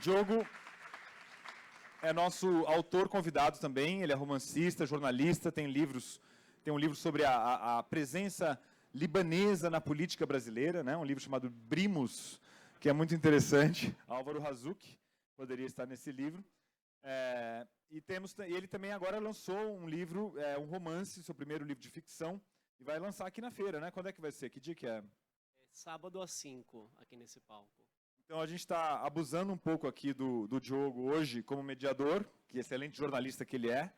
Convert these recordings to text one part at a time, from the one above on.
Diogo é nosso autor convidado também, ele é romancista, jornalista, tem um livro sobre a presença libanesa na política brasileira, né? Um livro chamado Brimos, que é muito interessante. Álvaro Razuc poderia estar nesse livro. E ele também agora lançou um livro, um romance, seu primeiro livro de ficção, e vai lançar aqui na feira, né? Quando é que vai ser? Que dia que é? Sábado às 5, aqui nesse palco. Então, a gente está abusando um pouco aqui do Diogo hoje como mediador, que excelente jornalista que ele é.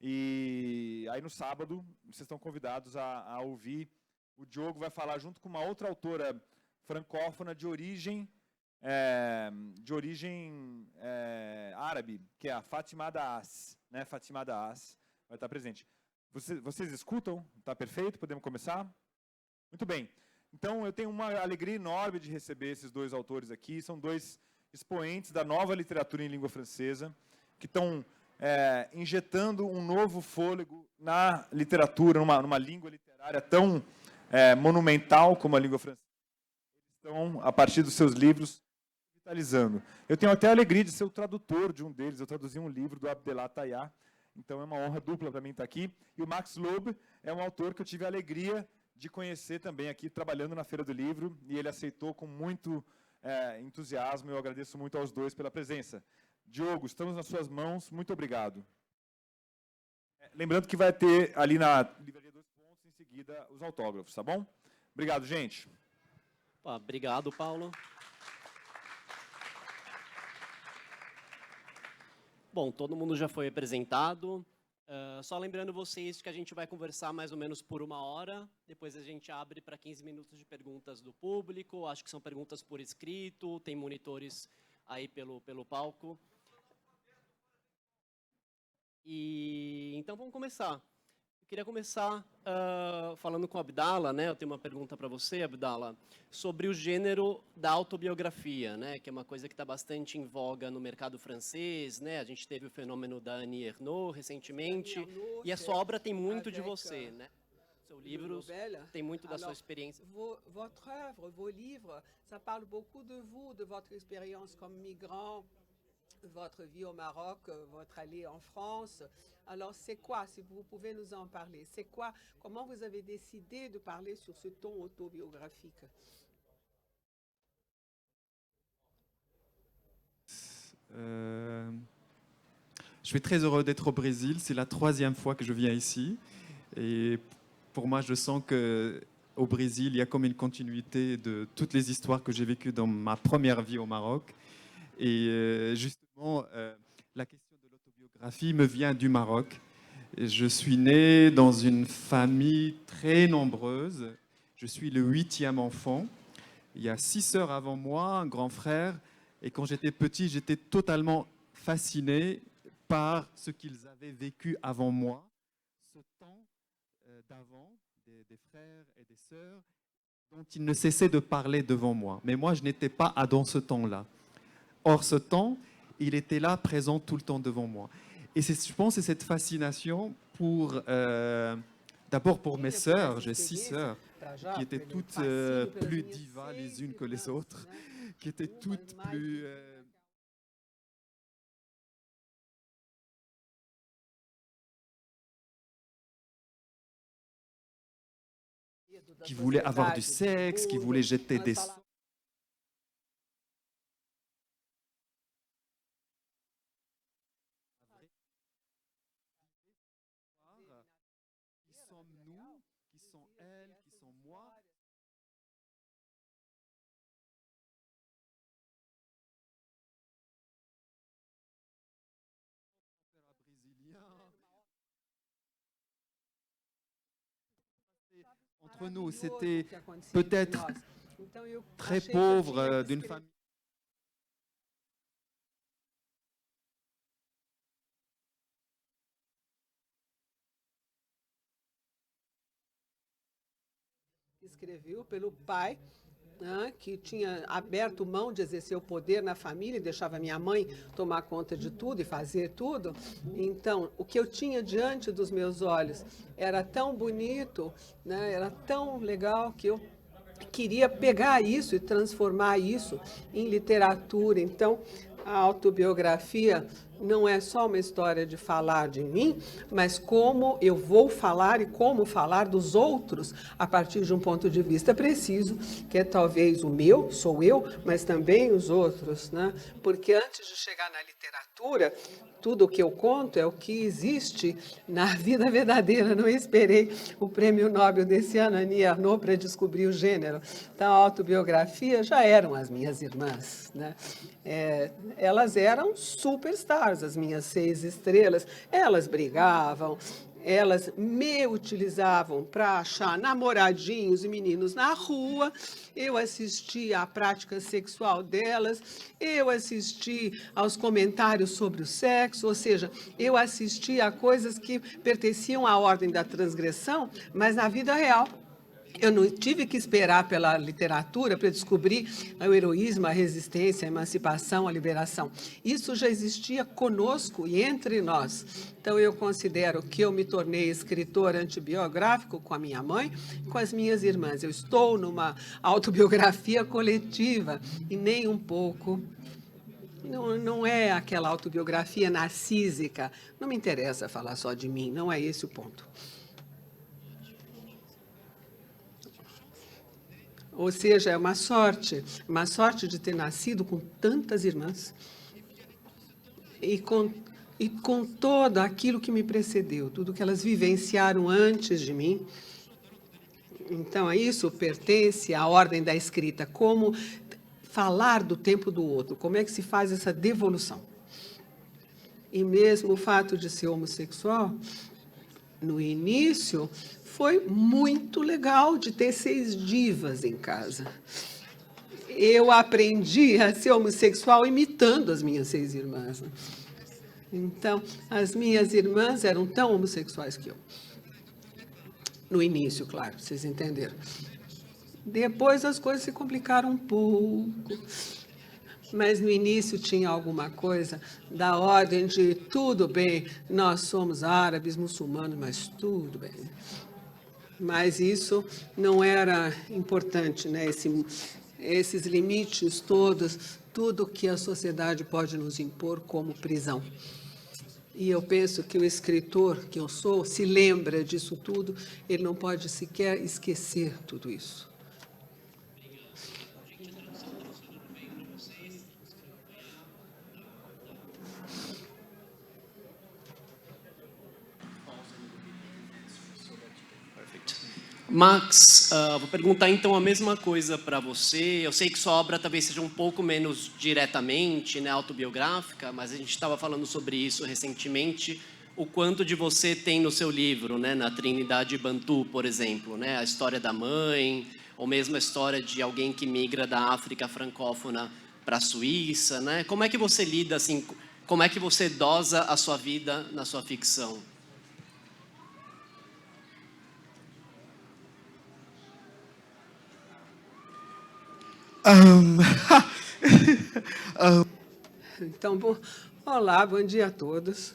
E aí, no sábado, vocês estão convidados a ouvir. O Diogo vai falar junto com uma outra autora francófona de origem árabe, que é a Fátima Daas. Né? Fátima Daas vai estar presente. Vocês escutam? Está perfeito? Podemos começar? Muito bem. Então, eu tenho uma alegria enorme de receber esses dois autores aqui. São dois expoentes da nova literatura em língua francesa, que estão injetando um novo fôlego na literatura, numa língua literária tão monumental como a língua francesa. Eles estão, a partir dos seus livros, vitalizando. Eu tenho até a alegria de ser o tradutor de um deles. Eu traduzi um livro do Abdellah Tayyah, então é uma honra dupla para mim estar aqui. E o Max Loeb é um autor que eu tive a alegria de conhecer também aqui, trabalhando na Feira do Livro, e ele aceitou com muito entusiasmo. Eu agradeço muito aos dois pela presença. Diogo, estamos nas suas mãos, muito obrigado. Lembrando que vai ter ali na Livraria Dois Pontos, em seguida, os autógrafos, tá bom? Obrigado, gente. Obrigado, Paulo. Bom, todo mundo já foi apresentado. Só lembrando vocês que a gente vai conversar mais ou menos por 1 hora, depois a gente abre para 15 minutos de perguntas do público, acho que são perguntas por escrito, tem monitores aí pelo palco. Então vamos começar. Eu queria começar falando com o Abdallah, né? Eu tenho uma pergunta para você, Abdallah, sobre o gênero da autobiografia, né? Que é uma coisa que está bastante em voga no mercado francês, né? A gente teve o fenômeno da Annie Ernaux recentemente, e a sua obra tem muito de você, né? Seu livro tem muito da sua experiência. Votre œuvre, vos livres, ça parle beaucoup de vous, de votre expérience comme migrant, votre vie au Maroc, votre allée en France. Alors, c'est quoi, si vous pouvez nous en parler, c'est quoi, comment vous avez décidé de parler sur ce ton autobiographique? Je suis très heureux d'être au Brésil, c'est la 3e fois que je viens ici. Et pour moi, je sens qu'au Brésil, il y a comme une continuité de toutes les histoires que j'ai vécues dans ma première vie au Maroc. Et justement, la question de l'autobiographie me vient du Maroc. Je suis né dans une famille très nombreuse. Je suis le 8e enfant. Il y a 6 sœurs avant moi, un grand frère. Et quand j'étais petit, j'étais totalement fasciné par ce qu'ils avaient vécu avant moi. Ce temps d'avant, des frères et des sœurs, dont ils ne cessaient de parler devant moi. Mais moi, je n'étais pas dans ce temps-là. Or, ce temps, il était là, présent tout le temps devant moi. Et je pense que c'est cette fascination pour, d'abord pour mes sœurs, j'ai 6 sœurs, qui étaient toutes plus divas les unes que les autres, qui étaient toutes plus... qui voulaient avoir du sexe, qui voulaient jeter des... Entre nous, c'était peut-être très pauvre d'une famille. Escreveu pelo pai, né, que tinha aberto mão de exercer o poder na família e deixava minha mãe tomar conta de tudo e fazer tudo. Então, o que eu tinha diante dos meus olhos era tão bonito, né, era tão legal que eu queria pegar isso e transformar isso em literatura. Então, A autobiografia não é só uma história de falar de mim, mas como eu vou falar e como falar dos outros a partir de um ponto de vista preciso, que é talvez o meu, sou eu, mas também os outros, né? Porque antes de chegar na literatura, tudo o que eu conto é o que existe na vida verdadeira. Não esperei o prêmio Nobel desse ano, Annie Ernaux, para descobrir o gênero. Então, a autobiografia já eram as minhas irmãs, né? Elas eram superstars, as minhas 6 estrelas. Elas brigavam, elas me utilizavam para achar namoradinhos e meninos na rua. Eu assisti à prática sexual delas, eu assisti aos comentários sobre o sexo, ou seja, eu assisti a coisas que pertenciam à ordem da transgressão, mas na vida real. Eu não tive que esperar pela literatura para descobrir o heroísmo, a resistência, a emancipação, a liberação. Isso já existia conosco e entre nós. Então, eu considero que eu me tornei escritor antibiográfico com a minha mãe, com as minhas irmãs. Eu estou numa autobiografia coletiva e nem um pouco. Não é aquela autobiografia narcísica. Não me interessa falar só de mim, não é esse o ponto. Ou seja, é uma sorte de ter nascido com tantas irmãs e com todo aquilo que me precedeu, tudo que elas vivenciaram antes de mim. Então, isso pertence à ordem da escrita, como falar do tempo do outro, como é que se faz essa devolução. E mesmo o fato de ser homossexual, no início, foi muito legal de ter 6 divas em casa. Eu aprendi a ser homossexual imitando as minhas 6 irmãs. Então, as minhas irmãs eram tão homossexuais que eu. No início, claro, vocês entenderam. Depois as coisas se complicaram um pouco. Mas no início tinha alguma coisa da ordem de tudo bem, nós somos árabes, muçulmanos, mas tudo bem. Mas isso não era importante, né? Esses limites todos, tudo que a sociedade pode nos impor como prisão. E eu penso que o escritor que eu sou se lembra disso tudo, ele não pode sequer esquecer tudo isso. Max, vou perguntar então a mesma coisa para você. Eu sei que sua obra talvez seja um pouco menos diretamente, né, autobiográfica, mas a gente estava falando sobre isso recentemente. O quanto de você tem no seu livro, né, na Trindade Bantu, por exemplo, né, a história da mãe, ou mesmo a história de alguém que migra da África francófona para a Suíça, né? Como é que você lida assim? Como é que você dosa a sua vida na sua ficção? Então, olá, bom dia a todos.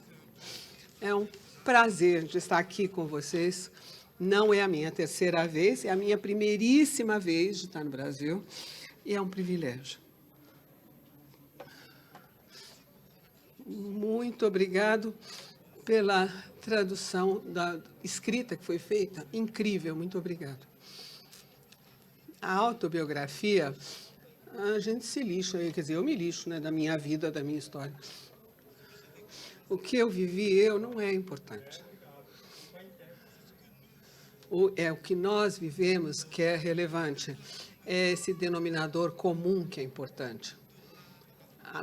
É um prazer de estar aqui com vocês. Não é a minha terceira vez, é a minha primeiríssima vez de estar no Brasil. E é um privilégio. Muito obrigado pela tradução da escrita que foi feita. Incrível, muito obrigado. A autobiografia, a gente se lixa, quer dizer, eu me lixo, né, da minha vida, da minha história. O que eu vivi, não é importante. É o que nós vivemos que é relevante. É esse denominador comum que é importante.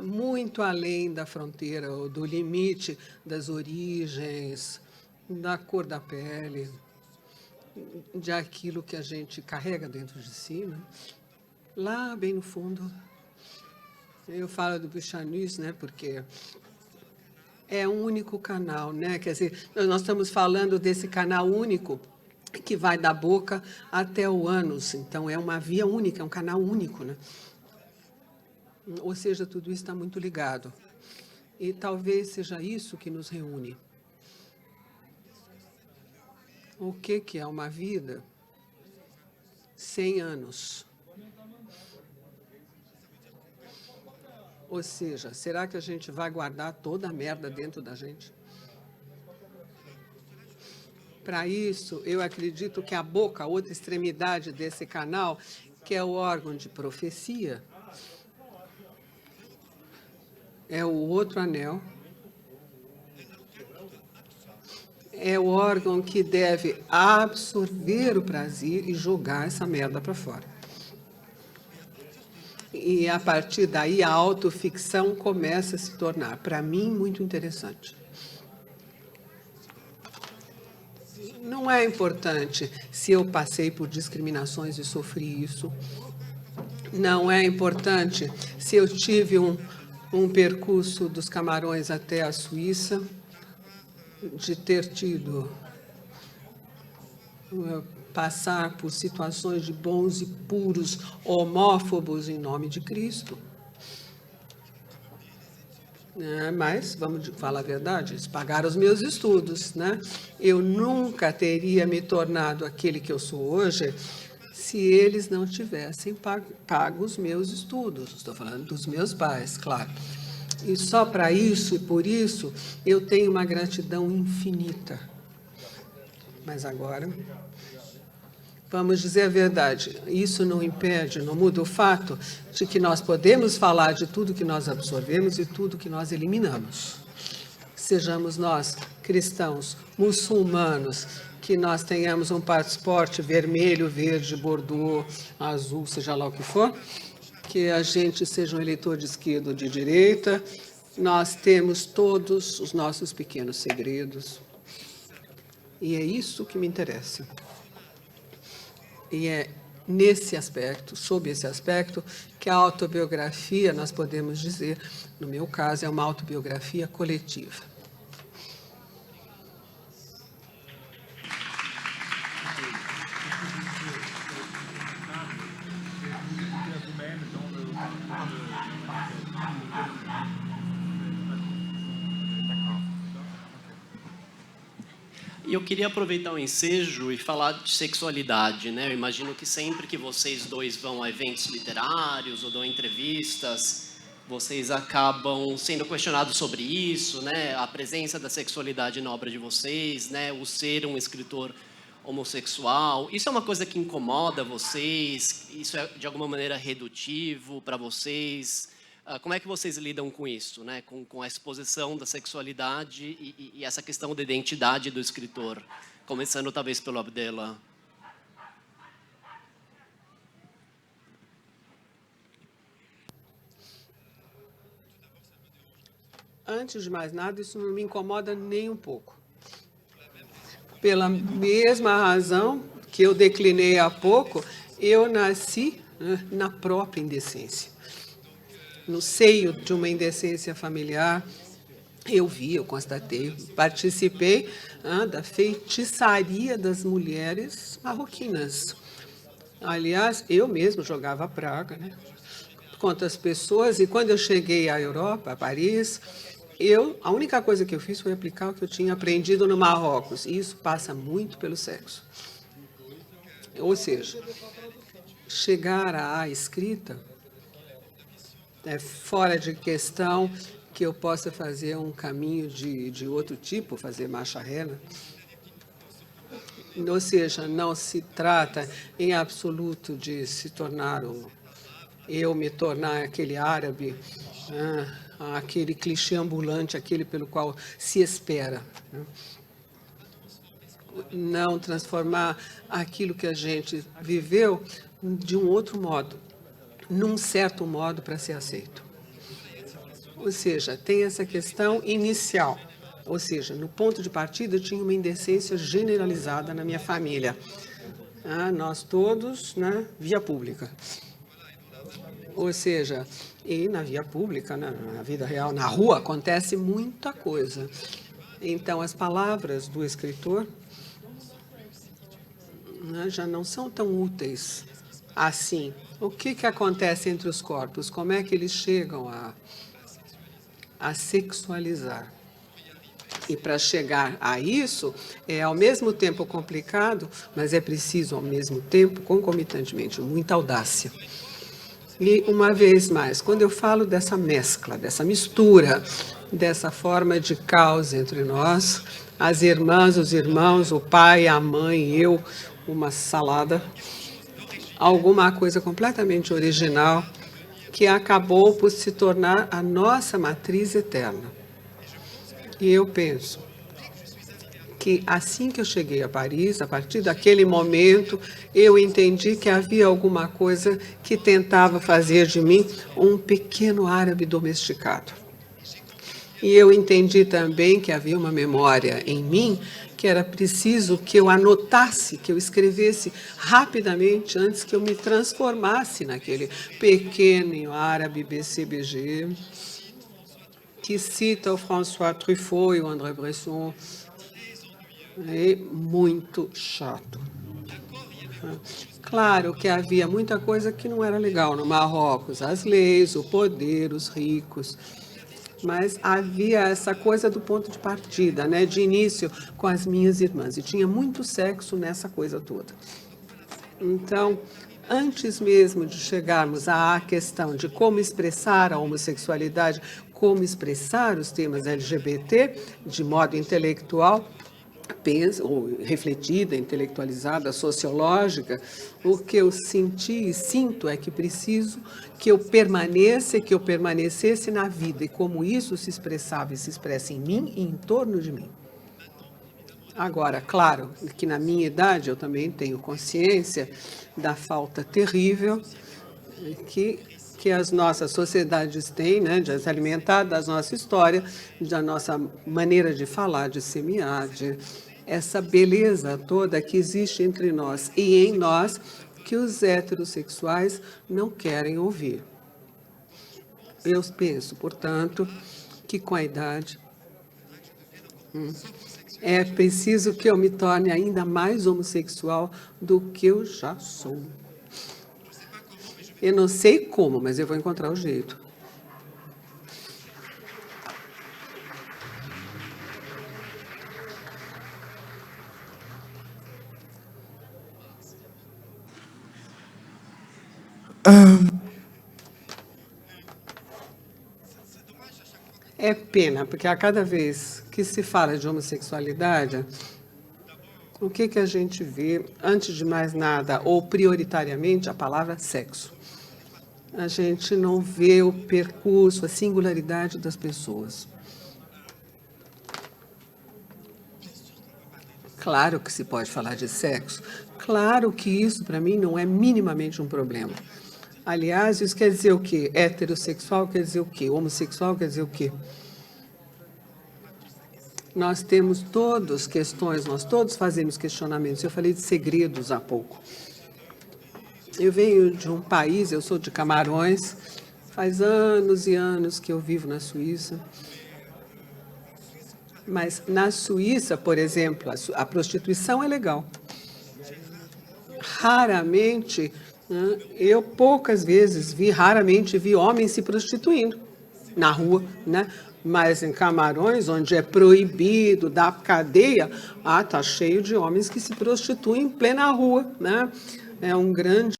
Muito além da fronteira, ou do limite das origens, da cor da pele, de aquilo que a gente carrega dentro de si, né? Lá bem no fundo, eu falo do Buchanus, né? Porque é um único canal, né? Quer dizer, nós estamos falando desse canal único que vai da boca até o ânus. Então, é uma via única, é um canal único, né? Ou seja, tudo isso está muito ligado. E talvez seja isso que nos reúne. O que é uma vida? 100 anos. Ou seja, será que a gente vai guardar toda a merda dentro da gente? Para isso, eu acredito que a boca, a outra extremidade desse canal, que é o órgão de profecia, é o outro anel, é o órgão que deve absorver o prazer e jogar essa merda para fora. E, a partir daí, a autoficção começa a se tornar, para mim, muito interessante. Não é importante se eu passei por discriminações e sofri isso. Não é importante se eu tive um percurso dos Camarões até a Suíça, de ter tido passar por situações de bons e puros homófobos em nome de Cristo. Mas, vamos falar a verdade, eles pagaram os meus estudos, né? Eu nunca teria me tornado aquele que eu sou hoje se eles não tivessem pago os meus estudos. Estou falando dos meus pais, claro. E só para isso e por isso eu tenho uma gratidão infinita. Mas agora, vamos dizer a verdade, isso não impede, não muda o fato de que nós podemos falar de tudo que nós absorvemos e tudo que nós eliminamos. Sejamos nós cristãos, muçulmanos, que nós tenhamos um passaporte vermelho, verde, bordô, azul, seja lá o que for, que a gente seja um eleitor de esquerda ou de direita, nós temos todos os nossos pequenos segredos. E é isso que me interessa. E é nesse aspecto, sob esse aspecto, que a autobiografia, nós podemos dizer, no meu caso, é uma autobiografia coletiva. E eu queria aproveitar o ensejo e falar de sexualidade, né? Eu imagino que sempre que vocês dois vão a eventos literários ou dão entrevistas, vocês acabam sendo questionados sobre isso, né? A presença da sexualidade na obra de vocês, né? O ser um escritor homossexual. Isso é uma coisa que incomoda vocês? Isso é de alguma maneira redutivo para vocês? Como é que vocês lidam com isso, né? Com a exposição da sexualidade e essa questão da identidade do escritor? Começando talvez pelo Abdela. Antes de mais nada, isso não me incomoda nem um pouco. Pela mesma razão que eu declinei há pouco, eu nasci, né, na própria indecência. No seio de uma indecência familiar, eu vi, eu constatei, participei da feitiçaria das mulheres marroquinas. Aliás, eu mesmo jogava praga, né, contra as pessoas, e quando eu cheguei à Europa, a Paris, a única coisa que eu fiz foi aplicar o que eu tinha aprendido no Marrocos, e isso passa muito pelo sexo. Ou seja, chegar à escrita é fora de questão que eu possa fazer um caminho de outro tipo, fazer marcha ré. Ou seja, não se trata em absoluto de se tornar eu me tornar aquele árabe, aquele clichê ambulante, aquele pelo qual se espera. Não transformar aquilo que a gente viveu de um outro modo, num certo modo para ser aceito. Ou seja, tem essa questão inicial. Ou seja, no ponto de partida, eu tinha uma indecência generalizada na minha família. Nós todos, né, via pública. Ou seja, e na via pública, na vida real, na rua, acontece muita coisa. Então, as palavras do escritor, né, já não são tão úteis assim. O que acontece entre os corpos? Como é que eles chegam a sexualizar? E para chegar a isso, é ao mesmo tempo complicado, mas é preciso, ao mesmo tempo, concomitantemente, muita audácia. E, uma vez mais, quando eu falo dessa mescla, dessa mistura, dessa forma de caos entre nós, as irmãs, os irmãos, o pai, a mãe, eu, uma salada, alguma coisa completamente original que acabou por se tornar a nossa matriz eterna. E eu penso que assim que eu cheguei a Paris, a partir daquele momento, eu entendi que havia alguma coisa que tentava fazer de mim um pequeno árabe domesticado. E eu entendi também que havia uma memória em mim que era preciso que eu anotasse, que eu escrevesse rapidamente antes que eu me transformasse naquele pequeno árabe BCBG que cita o François Truffaut e o André Bresson. É muito chato. Claro que havia muita coisa que não era legal no Marrocos, as leis, o poder, os ricos, mas havia essa coisa do ponto de partida, né, de início com as minhas irmãs, e tinha muito sexo nessa coisa toda. Então, antes mesmo de chegarmos à questão de como expressar a homossexualidade, como expressar os temas LGBT de modo intelectual, ou refletida, intelectualizada, sociológica, o que eu senti e sinto é que preciso que eu permaneça, que eu permanecesse na vida, e como isso se expressava e se expressa em mim e em torno de mim. Agora, claro, que na minha idade eu também tenho consciência da falta terrível que as nossas sociedades têm, né, de se alimentar da nossa história, da nossa maneira de falar, de semear, de essa beleza toda que existe entre nós e em nós, que os heterossexuais não querem ouvir. Eu penso, portanto, que com a idade é preciso que eu me torne ainda mais homossexual do que eu já sou. Eu não sei como, mas eu vou encontrar o jeito. É pena, porque a cada vez que se fala de homossexualidade, o que a gente vê, antes de mais nada, ou prioritariamente, a palavra sexo. A gente não vê o percurso, a singularidade das pessoas. Claro que se pode falar de sexo, claro que isso, para mim, não é minimamente um problema. Aliás, isso quer dizer o quê? Heterossexual quer dizer o quê? Homossexual quer dizer o quê? Nós temos todas questões, nós todos fazemos questionamentos. Eu falei de segredos há pouco. Eu venho de um país, eu sou de Camarões, faz anos e anos que eu vivo na Suíça. Mas na Suíça, por exemplo, a prostituição é legal. Raramente, eu poucas vezes raramente vi homens se prostituindo na rua, né? Mas em Camarões, onde é proibido, da cadeia, tá cheio de homens que se prostituem em plena rua, né? É um grande,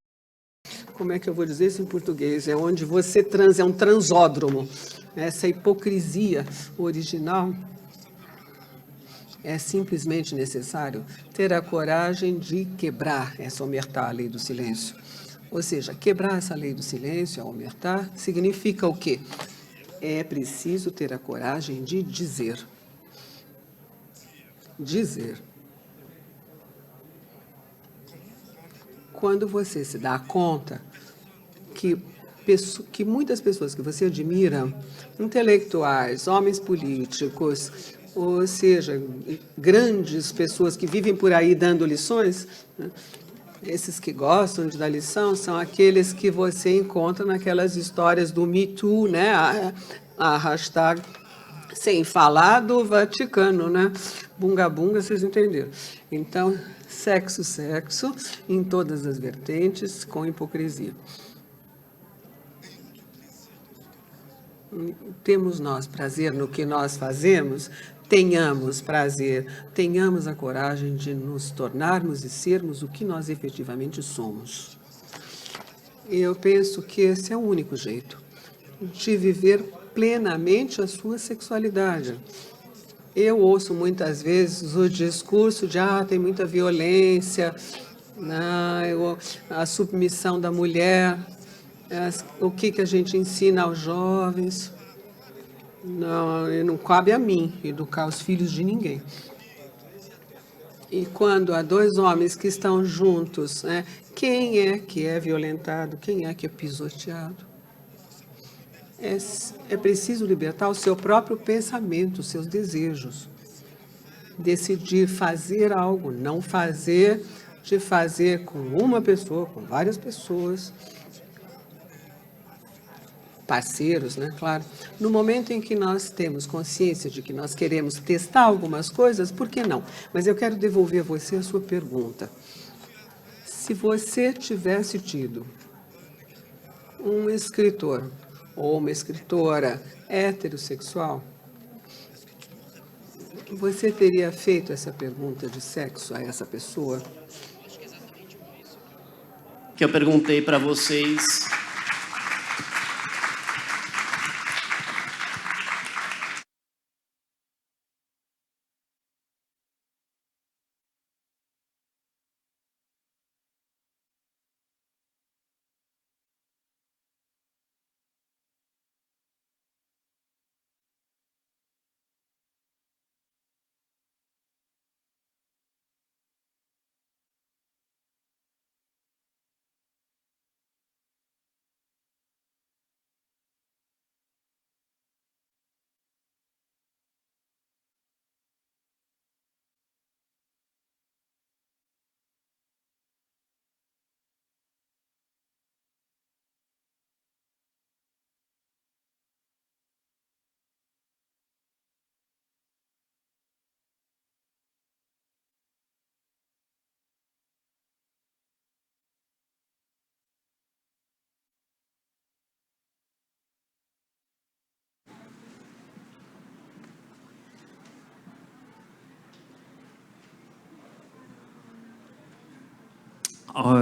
como é que eu vou dizer isso em português? É onde você transa, é um transódromo. Essa hipocrisia original. É simplesmente necessário ter a coragem de quebrar essa omertá, a lei do silêncio. Ou seja, quebrar essa lei do silêncio, a omertá, significa o quê? É preciso ter a coragem de dizer. Dizer. Quando você se dá conta que muitas pessoas que você admira, intelectuais, homens políticos, ou seja, grandes pessoas que vivem por aí dando lições, né? Esses que gostam de dar lição são aqueles que você encontra naquelas histórias do Me Too, né? A hashtag, sem falar do Vaticano, né? Bunga bunga, vocês entenderam. Então, sexo, sexo, em todas as vertentes, com hipocrisia. Temos nós prazer no que nós fazemos? Tenhamos prazer, tenhamos a coragem de nos tornarmos e sermos o que nós efetivamente somos. Eu penso que esse é o único jeito de viver plenamente a sua sexualidade. Eu ouço muitas vezes o discurso de tem muita violência, a submissão da mulher, o que a gente ensina aos jovens. Não cabe a mim educar os filhos de ninguém. E quando há dois homens que estão juntos, quem é que é violentado? Quem é que é pisoteado? É preciso libertar o seu próprio pensamento, os seus desejos. Decidir fazer algo, não fazer, de fazer com uma pessoa, com várias pessoas. Parceiros, claro. No momento em que nós temos consciência de que nós queremos testar algumas coisas, por que não? Mas eu quero devolver a você a sua pergunta. Se você tivesse tido um escritor ou uma escritora heterossexual, você teria feito essa pergunta de sexo a essa pessoa? Que eu perguntei para vocês.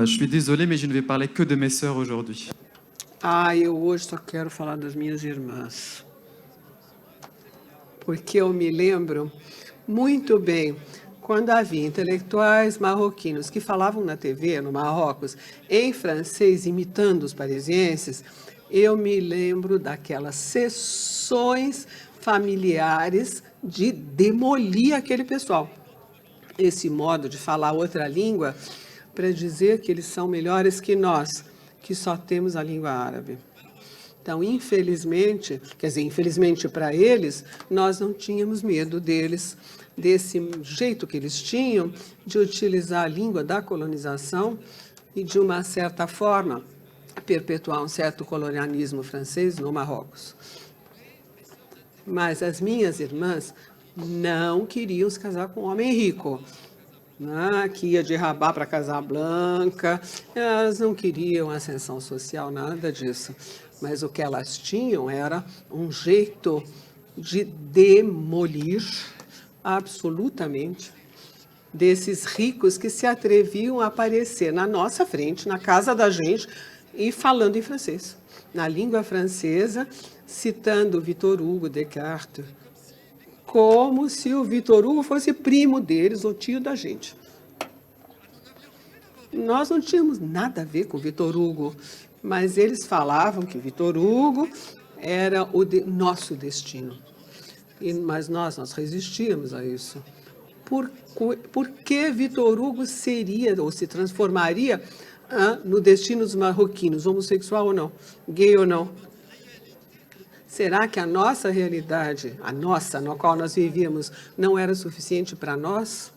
Je suis désolé, mais je ne vais parler que de mes sœurs aujourd'hui. Eu hoje só quero falar das minhas irmãs. Porque eu me lembro muito bem quando havia intelectuais marroquinos que falavam na TV, no Marrocos, em francês, imitando os parisienses. Eu me lembro daquelas sessões familiares de demolir aquele pessoal. Esse modo de falar outra língua para dizer que eles são melhores que nós, que só temos a língua árabe. Então, infelizmente, infelizmente para eles, nós não tínhamos medo deles, desse jeito que eles tinham de utilizar a língua da colonização e, de uma certa forma, perpetuar um certo colonialismo francês no Marrocos. Mas as minhas irmãs não queriam se casar com um homem rico, que ia de rabá para Casablanca. Elas não queriam ascensão social, nada disso. Mas o que elas tinham era um jeito de demolir absolutamente desses ricos que se atreviam a aparecer na nossa frente, na casa da gente, e falando em francês, na língua francesa, citando Victor Hugo, Descartes, como se o Victor Hugo fosse primo deles, ou tio da gente. Nós não tínhamos nada a ver com Victor Hugo, mas eles falavam que Victor Hugo era o nosso destino. Mas nós resistíamos a isso. Por que Victor Hugo seria ou se transformaria no destino dos marroquinos, homossexual ou não, gay ou não? Será que a nossa realidade, na qual nós vivíamos, não era suficiente para nós?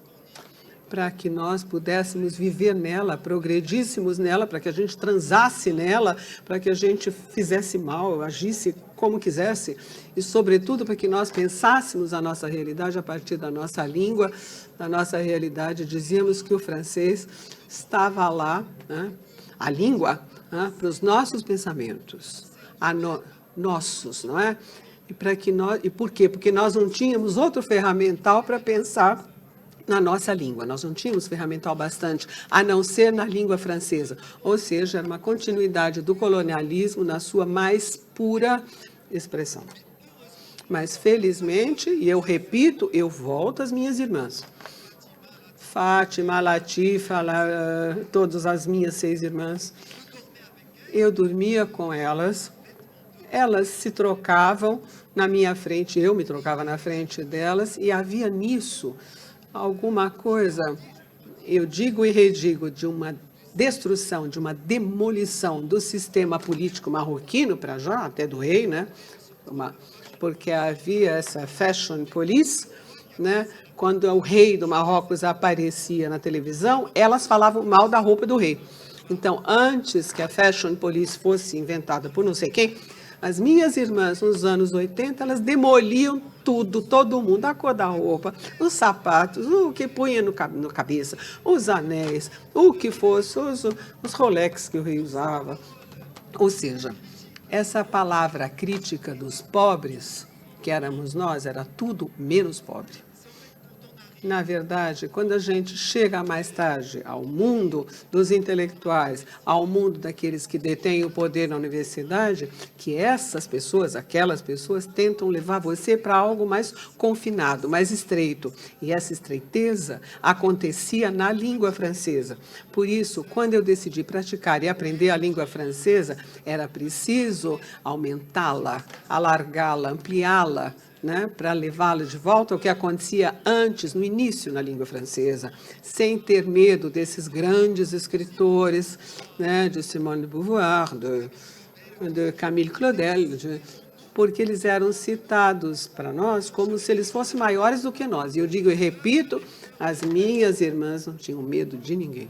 Para que nós pudéssemos viver nela, progredíssemos nela, para que a gente transasse nela, para que a gente fizesse mal, agisse como quisesse, e, sobretudo, para que nós pensássemos a nossa realidade a partir da nossa língua, da nossa realidade. Dizíamos que o francês estava lá, a língua, para os nossos pensamentos, nossos, não é? E por quê? Porque nós não tínhamos outro ferramental para pensar na nossa língua. Nós não tínhamos ferramental bastante, a não ser na língua francesa. Ou seja, era uma continuidade do colonialismo na sua mais pura expressão. Mas, felizmente, e eu repito, eu volto às minhas irmãs. Fátima, Latifa, todas as minhas 6 irmãs. Eu dormia com elas, elas se trocavam na minha frente, eu me trocava na frente delas, e havia nisso alguma coisa, eu digo e redigo, de uma destruição, de uma demolição do sistema político marroquino, para já, até do rei, né? Porque havia essa fashion police, né? Quando o rei do Marrocos aparecia na televisão, elas falavam mal da roupa do rei. Então, antes que a fashion police fosse inventada por não sei quem, as minhas irmãs, nos anos 80, elas demoliam tudo, todo mundo, a cor da roupa, os sapatos, o que punha no cabeça, os anéis, o que fosse, os Rolex que o rei usava. Ou seja, essa palavra crítica dos pobres, que éramos nós, era tudo menos pobre. Na verdade, quando a gente chega mais tarde ao mundo dos intelectuais, ao mundo daqueles que detêm o poder na universidade, que essas pessoas, aquelas pessoas, tentam levar você para algo mais confinado, mais estreito. E essa estreiteza acontecia na língua francesa. Por isso, quando eu decidi praticar e aprender a língua francesa, era preciso aumentá-la, alargá-la, ampliá-la, né, para levá-la de volta ao que acontecia antes, no início, na língua francesa, sem ter medo desses grandes escritores, né, de Simone de Beauvoir, de Camille Claudel, porque eles eram citados para nós como se eles fossem maiores do que nós. E eu digo e repito, as minhas irmãs não tinham medo de ninguém.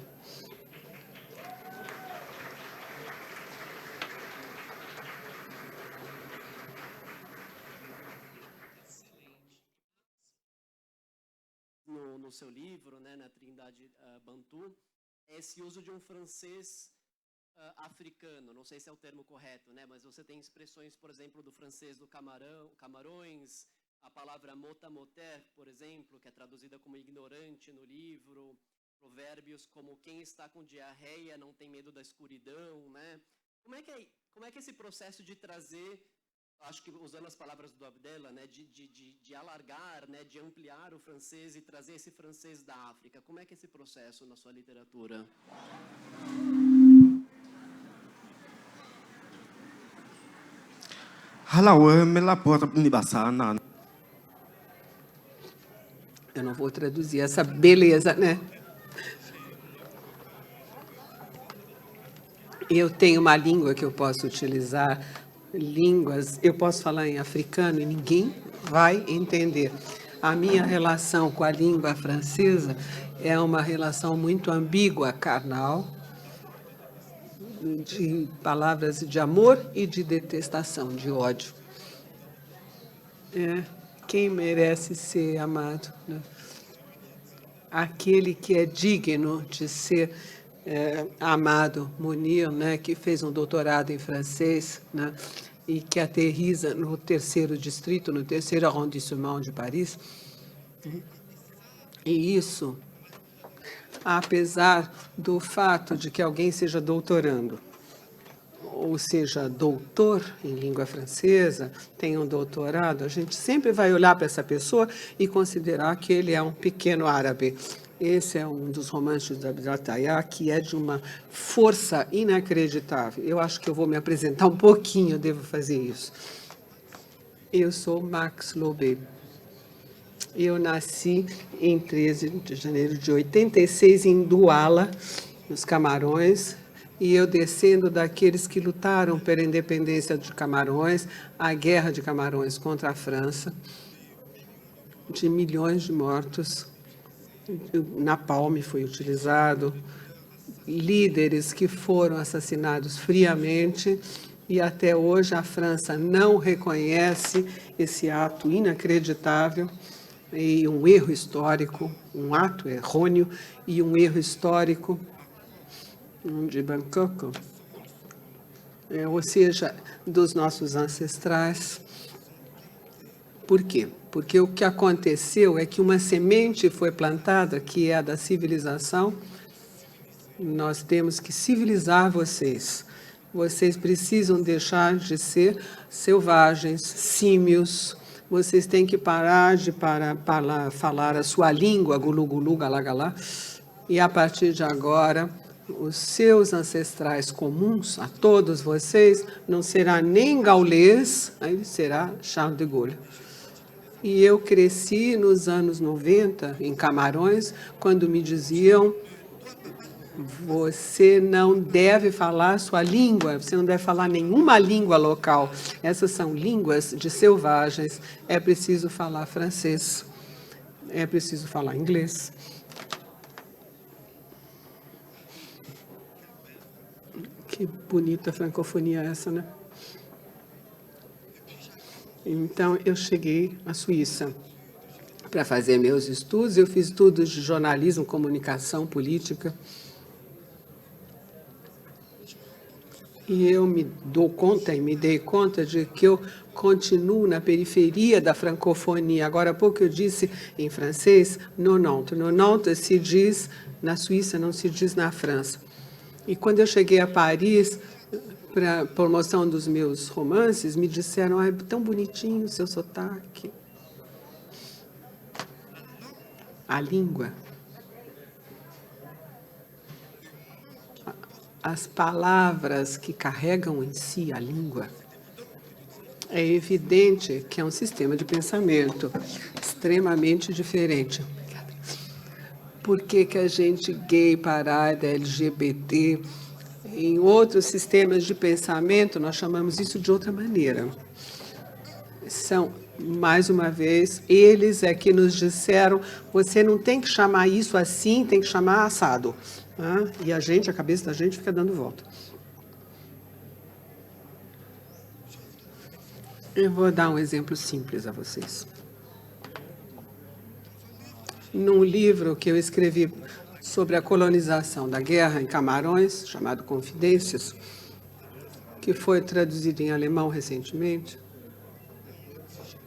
No seu livro, né, na Trindade Bantu, esse uso de um francês africano, não sei se é o termo correto, né, mas você tem expressões, por exemplo, do francês do Camarões, a palavra motamoter, por exemplo, que é traduzida como ignorante no livro, provérbios como quem está com diarreia não tem medo da escuridão, né? Como é que esse processo de trazer, acho que usando as palavras do Abdella, né, de alargar, né, de ampliar o francês e trazer esse francês da África, como é que é esse processo na sua literatura? Eu não vou traduzir essa beleza, né? Eu tenho uma língua que eu posso utilizar, línguas, eu posso falar em africano e ninguém vai entender. A minha relação com a língua francesa é uma relação muito ambígua, carnal, de palavras de amor e de detestação, de ódio. Quem merece ser amado, né? Aquele que é digno de ser amado, Munir, né, que fez um doutorado em francês, né, e que aterriza no 3º distrito, no 3º arrondissement de Paris. E isso, apesar do fato de que alguém seja doutorando, ou seja, doutor em língua francesa, tenha um doutorado, a gente sempre vai olhar para essa pessoa e considerar que ele é um pequeno árabe. Esse é um dos romances da Abdel, que é de uma força inacreditável. Eu acho que eu vou me apresentar um pouquinho, eu devo fazer isso. Eu sou Max Lobé. Eu nasci em 13 de janeiro de 86, em Douala, nos Camarões, e eu descendo daqueles que lutaram pela independência de Camarões, a guerra de Camarões contra a França, de milhões de mortos. Napalm foi utilizado, líderes que foram assassinados friamente, e até hoje a França não reconhece esse ato inacreditável e um erro histórico, um ato errôneo e um erro histórico de Bangkok, ou seja, dos nossos ancestrais. Por quê? Porque o que aconteceu é que uma semente foi plantada, que é a da civilização. Nós temos que civilizar vocês. Vocês precisam deixar de ser selvagens, símios. Vocês têm que parar de falar a sua língua, gulu-gulu, galá-galá. E, a partir de agora, os seus ancestrais comuns, a todos vocês, não será nem gaulês, aí será Charles de Gaulle. E eu cresci nos anos 90, em Camarões, quando me diziam: você não deve falar sua língua, você não deve falar nenhuma língua local. Essas são línguas de selvagens. É preciso falar francês, é preciso falar inglês. Que bonita francofonia essa, né? Então, eu cheguei à Suíça para fazer meus estudos. Eu fiz estudos de jornalismo, comunicação, política. E eu me dei conta de que eu continuo na periferia da francofonia. Agora há pouco eu disse em francês, 90. 90 se diz na Suíça, não se diz na França. E quando eu cheguei a Paris, para a promoção dos meus romances, me disseram: é tão bonitinho o seu sotaque. A língua. As palavras que carregam em si a língua. É evidente que é um sistema de pensamento extremamente diferente. Por que que a gente gay, parada, LGBT, em outros sistemas de pensamento, nós chamamos isso de outra maneira? São, mais uma vez, eles é que nos disseram: você não tem que chamar isso assim, tem que chamar assado. E a cabeça da gente fica dando volta. Eu vou dar um exemplo simples a vocês. Num livro que eu escrevi sobre a colonização da guerra em Camarões, chamado Confidências, que foi traduzido em alemão recentemente,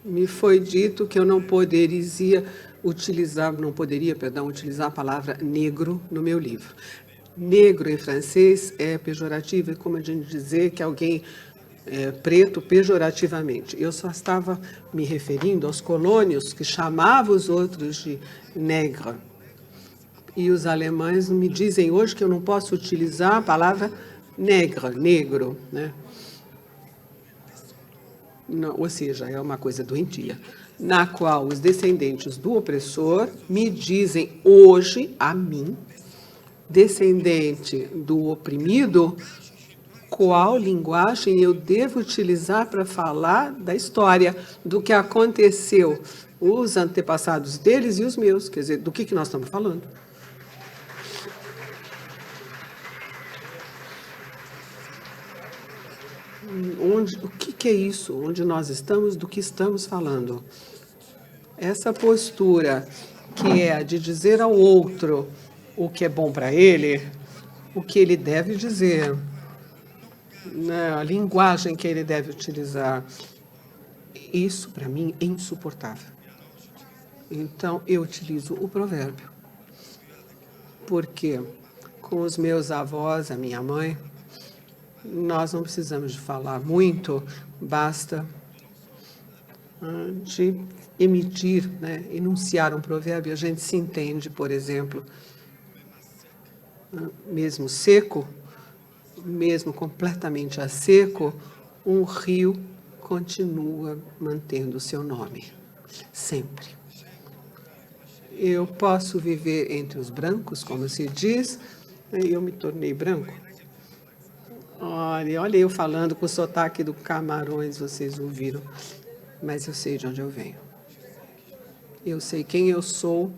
me foi dito que eu não poderia utilizar a palavra negro no meu livro. Negro em francês é pejorativo, é como a gente dizer que alguém é preto pejorativamente. Eu só estava me referindo aos colônios que chamavam os outros de negre. E os alemães me dizem hoje que eu não posso utilizar a palavra negro, né? Não, ou seja, é uma coisa doentia, na qual os descendentes do opressor me dizem hoje, a mim, descendente do oprimido, qual linguagem eu devo utilizar para falar da história, do que aconteceu, os antepassados deles e os meus, quer dizer, do que nós estamos falando. O que é isso? Onde nós estamos, do que estamos falando? Essa postura, que é a de dizer ao outro o que é bom para ele, o que ele deve dizer, né, a linguagem que ele deve utilizar, isso, para mim, é insuportável. Então, eu utilizo o provérbio. Porque com os meus avós, a minha mãe, nós não precisamos de falar muito, basta de emitir, né, enunciar um provérbio. A gente se entende, por exemplo, mesmo seco, mesmo completamente a seco, um rio continua mantendo o seu nome, sempre. Eu posso viver entre os brancos, como se diz, e eu me tornei branco. Olha eu falando com o sotaque do Camarões, vocês ouviram, mas eu sei de onde eu venho. Eu sei quem eu sou,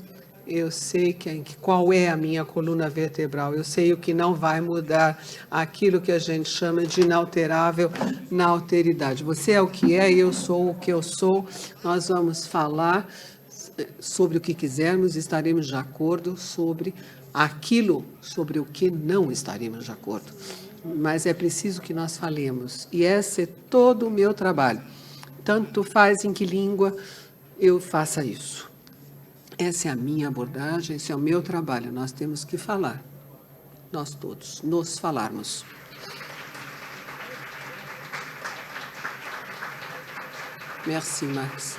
eu sei qual é a minha coluna vertebral, eu sei o que não vai mudar, aquilo que a gente chama de inalterável na alteridade. Você é o que é, eu sou o que eu sou, nós vamos falar sobre o que quisermos, estaremos de acordo sobre aquilo sobre o que não estaremos de acordo. Mas é preciso que nós falemos, e esse é todo o meu trabalho. tanto faz em que língua eu faça isso. Essa é a minha abordagem, esse é o meu trabalho. Nós temos que falar, nós todos, nos falarmos. Merci, Max.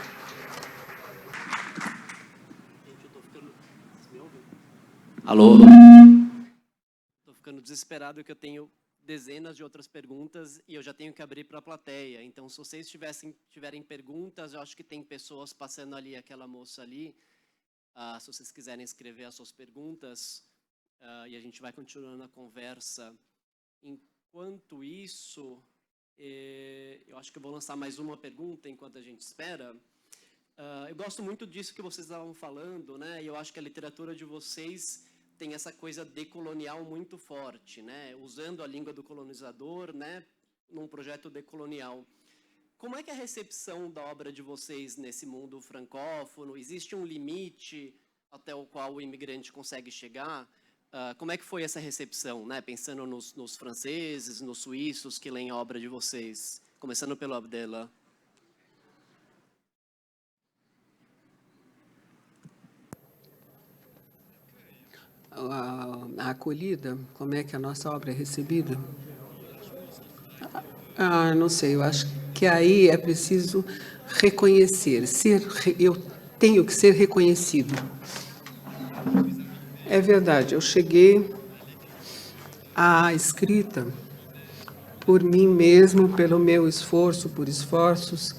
Alô? Estou ficando desesperado que eu tenho dezenas de outras perguntas e eu já tenho que abrir para a plateia. Então, se vocês tiverem perguntas, eu acho que tem pessoas passando ali, aquela moça ali. Se vocês quiserem escrever as suas perguntas, e a gente vai continuando a conversa. Enquanto isso, eu acho que eu vou lançar mais uma pergunta enquanto a gente espera. Eu gosto muito disso que vocês estavam falando, né? E eu acho que a literatura de vocês tem essa coisa decolonial muito forte, né? Usando a língua do colonizador, né? Num projeto decolonial. Como é que é a recepção da obra de vocês nesse mundo francófono? Existe um limite até o qual o imigrante consegue chegar? Como é que foi essa recepção, né? Pensando nos franceses, nos suíços que leem a obra de vocês. Começando pelo Abdella. A acolhida, como é que a nossa obra é recebida? Não sei, eu acho que aí é preciso reconhecer, eu tenho que ser reconhecido. É verdade, eu cheguei à escrita por mim mesmo, pelo meu esforço, por esforços,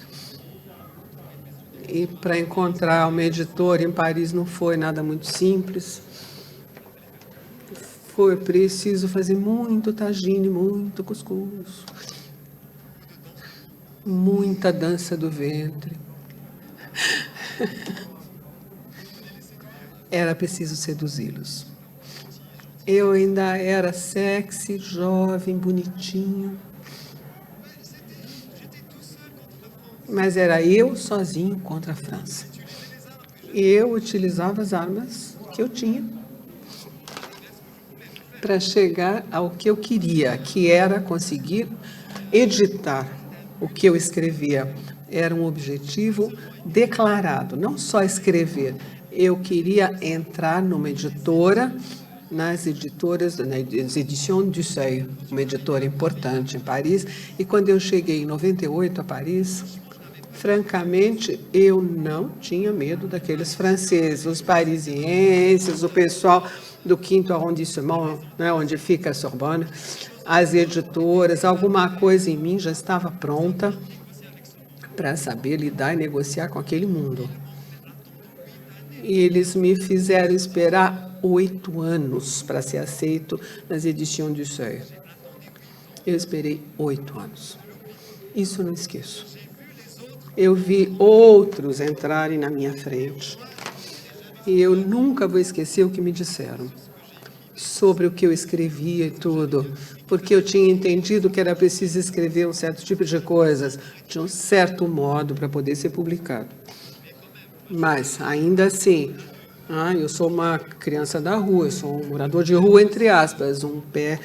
e para encontrar uma editora em Paris não foi nada muito simples. Foi preciso fazer muito tagine, muito cuscuz, muita dança do ventre. Era preciso seduzi-los. Eu ainda era sexy, jovem, bonitinho. Mas era eu sozinho contra a França. Eu utilizava as armas que eu tinha para chegar ao que eu queria, que era conseguir editar o que eu escrevia. Era um objetivo declarado, não só escrever. Eu queria entrar numa editora, nas Editions du Seuil, uma editora importante em Paris. E quando eu cheguei em 98 a Paris, francamente, eu não tinha medo daqueles franceses, os parisienses, o pessoal do 5º arrondissement, né, onde fica a Sorbonne, as editoras, alguma coisa em mim já estava pronta para saber lidar e negociar com aquele mundo. E eles me fizeram esperar 8 anos para ser aceito nas Editions du Seuil. Eu esperei 8 anos. Isso eu não esqueço. Eu vi outros entrarem na minha frente. E eu nunca vou esquecer o que me disseram sobre o que eu escrevia e tudo, porque eu tinha entendido que era preciso escrever um certo tipo de coisas, de um certo modo, para poder ser publicado. Mas, ainda assim, eu sou uma criança da rua, eu sou um morador de rua, entre aspas, um pé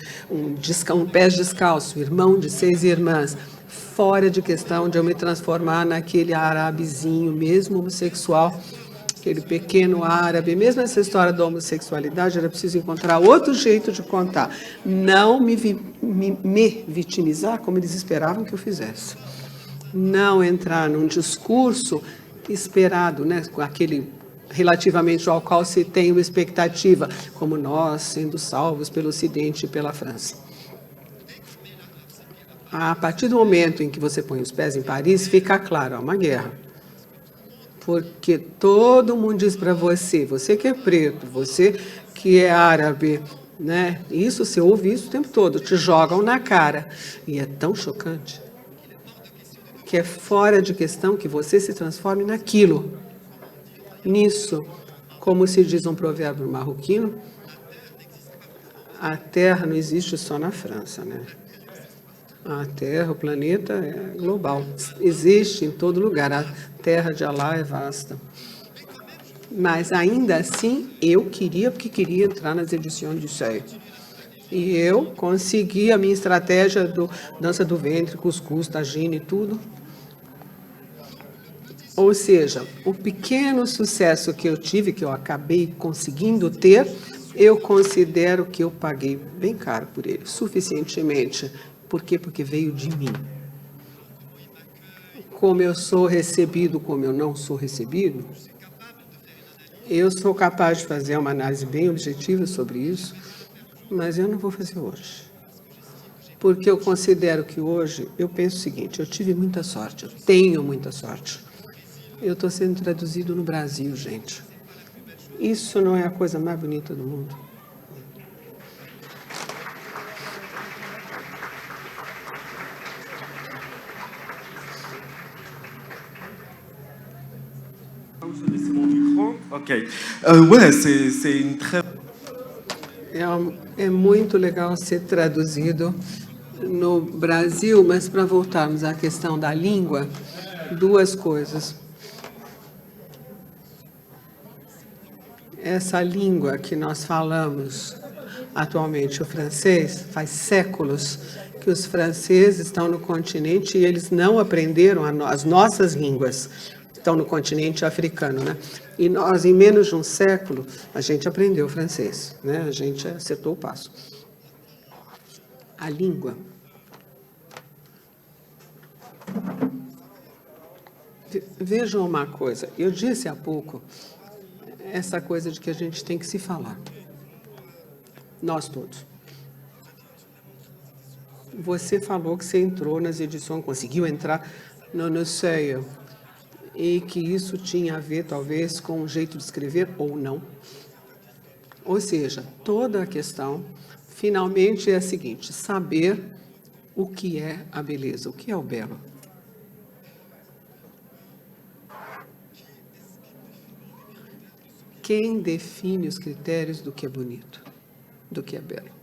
descalço, irmão de 6 irmãs, fora de questão de eu me transformar naquele árabezinho, mesmo homossexual, aquele pequeno árabe. Mesmo essa história da homossexualidade, era preciso encontrar outro jeito de contar. Não me vitimizar como eles esperavam que eu fizesse. Não entrar num discurso esperado, né, aquele relativamente ao qual se tem uma expectativa, como nós sendo salvos pelo Ocidente e pela França. A partir do momento em que você põe os pés em Paris, fica claro, há uma guerra. Porque todo mundo diz para você, você que é preto, você que é árabe, né? Isso, você ouve isso o tempo todo, te jogam na cara. E é tão chocante que é fora de questão que você se transforme naquilo. Nisso, como se diz um provérbio marroquino, a terra não existe só na França, né? A Terra, o planeta é global, existe em todo lugar, a Terra de Alá é vasta. Mas, ainda assim, eu queria, porque queria entrar nas Editions du Seuil. E eu consegui a minha estratégia do dança do ventre, cuscuz, tagine e tudo. Ou seja, o pequeno sucesso que eu tive, que eu acabei conseguindo ter, eu considero que eu paguei bem caro por ele, suficientemente. Por quê? Porque veio de mim. Como eu sou recebido, como eu não sou recebido, eu sou capaz de fazer uma análise bem objetiva sobre isso, mas eu não vou fazer hoje. Porque eu considero que hoje, eu penso o seguinte, eu tive muita sorte, eu tenho muita sorte. Eu estou sendo traduzido no Brasil, gente. Isso não é a coisa mais bonita do mundo. Ok. Ouais, c'est une très... É muito legal ser traduzido no Brasil, mas para voltarmos à questão da língua, duas coisas. Essa língua que nós falamos atualmente, o francês, faz séculos que os franceses estão no continente e eles não aprenderam as nossas línguas. Estão no continente africano, né? E nós, em menos de um século, a gente aprendeu francês, né? A gente acertou o passo. A língua. Vejam uma coisa, eu disse há pouco, essa coisa de que a gente tem que se falar. Nós todos. Você falou que você entrou nas edições, conseguiu entrar no seio, e que isso tinha a ver, talvez, com o jeito de escrever ou não. Ou seja, toda a questão, finalmente, é a seguinte, saber o que é a beleza, o que é o belo. Quem define os critérios do que é bonito, do que é belo?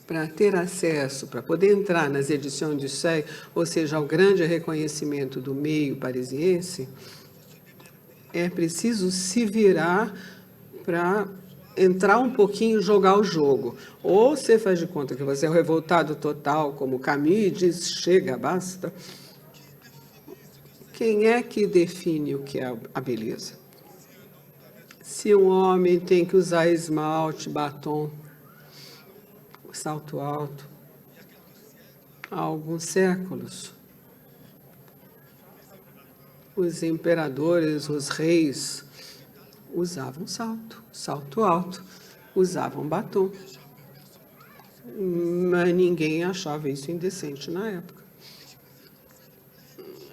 Para ter acesso, para poder entrar nas edições do SEI, ou seja, ao grande reconhecimento do meio parisiense, é preciso se virar para entrar um pouquinho e jogar o jogo. Ou você faz de conta que você é o revoltado total, como Camus, e diz, chega, basta. Quem é que define o que é a beleza? Se um homem tem que usar esmalte, batom, salto alto, há alguns séculos, os imperadores, os reis, usavam salto alto, usavam batom. Mas ninguém achava isso indecente na época.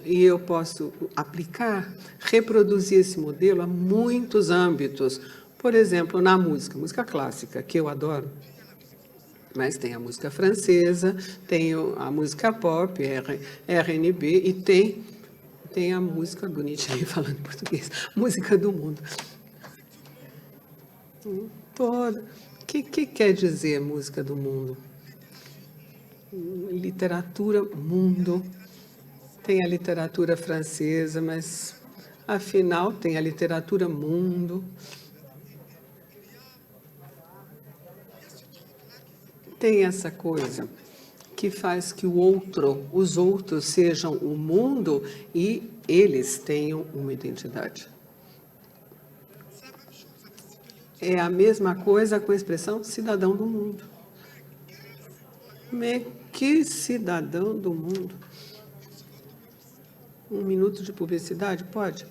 E eu posso aplicar, reproduzir esse modelo a muitos âmbitos. Por exemplo, na música clássica, que eu adoro. Mas tem a música francesa, tem a música pop, R&B, e tem a música, bonitinha falando português, música do mundo. Toda. O que quer dizer música do mundo? Literatura, mundo. Tem a literatura francesa, mas, afinal, tem a literatura mundo. Tem essa coisa que faz que os outros sejam o mundo e eles tenham uma identidade. É a mesma coisa com a expressão cidadão do mundo. Mas que cidadão do mundo? Um minuto de publicidade? Pode?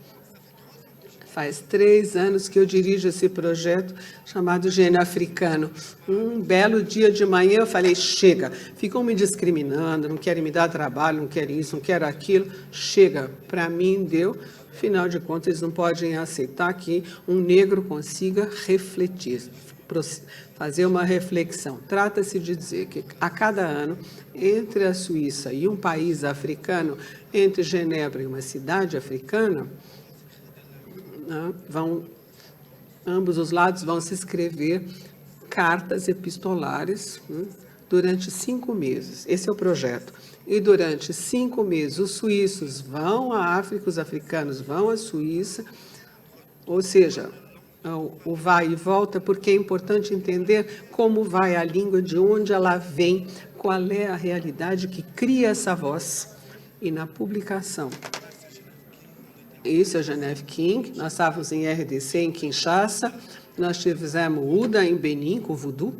Faz 3 anos que eu dirijo esse projeto chamado Gênio Africano. Um belo dia de manhã eu falei, chega, ficam me discriminando, não querem me dar trabalho, não querem isso, não querem aquilo. Chega, para mim deu. Afinal de contas, eles não podem aceitar que um negro consiga refletir, fazer uma reflexão. Trata-se de dizer que a cada ano, entre a Suíça e um país africano, entre Genebra e uma cidade africana, ambos os lados vão se escrever cartas epistolares durante 5 meses. Esse é o projeto. E durante 5 meses, os suíços vão à África, os africanos vão à Suíça, ou seja, o vai e volta, porque é importante entender como vai a língua, de onde ela vem, qual é a realidade que cria essa voz. E na publicação Isso é Geneve King. Nós estávamos em RDC, em Kinshasa. Nós fizemos UDA em Benin, com Voodoo.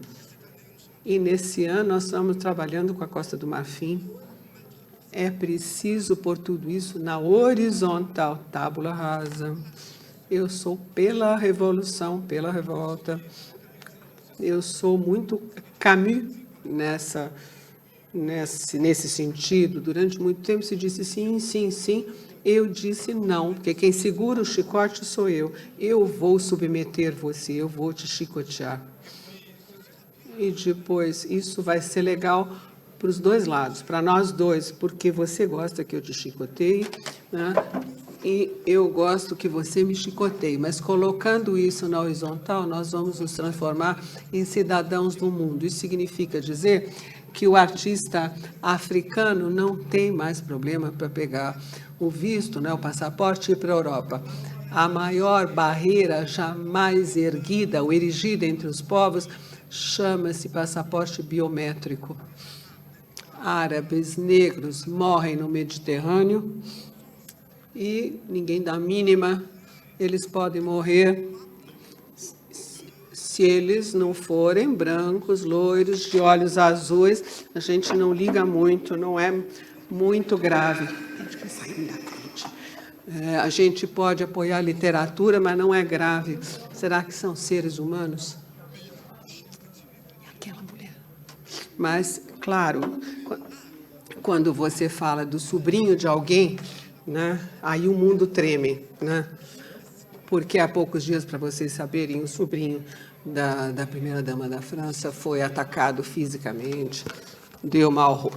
E nesse ano nós estamos trabalhando com a Costa do Marfim. É preciso pôr tudo isso na horizontal, tábula rasa. Eu sou pela revolução, pela revolta. Eu sou muito Camus nesse sentido. Durante muito tempo se disse sim, sim, sim. Eu disse não, porque quem segura o chicote sou eu. Eu vou submeter você, eu vou te chicotear. E depois, isso vai ser legal para os dois lados, para nós dois, porque você gosta que eu te chicoteie, né? E eu gosto que você me chicoteie. Mas colocando isso na horizontal, nós vamos nos transformar em cidadãos do mundo. Isso significa dizer que o artista africano não tem mais problema para pegar o visto, né, o passaporte, e ir para a Europa. A maior barreira jamais erguida ou erigida entre os povos chama-se passaporte biométrico. Árabes, negros morrem no Mediterrâneo e ninguém dá a mínima. Eles podem morrer se eles não forem brancos, loiros, de olhos azuis. A gente não liga muito, não é muito grave. A gente pode apoiar a literatura, mas não é grave. Será que são seres humanos? Aquela mulher. Mas, claro, quando você fala do sobrinho de alguém, né, aí o mundo treme, né? Porque há poucos dias, para vocês saberem, o sobrinho da primeira-dama da França foi atacado fisicamente, deu mal.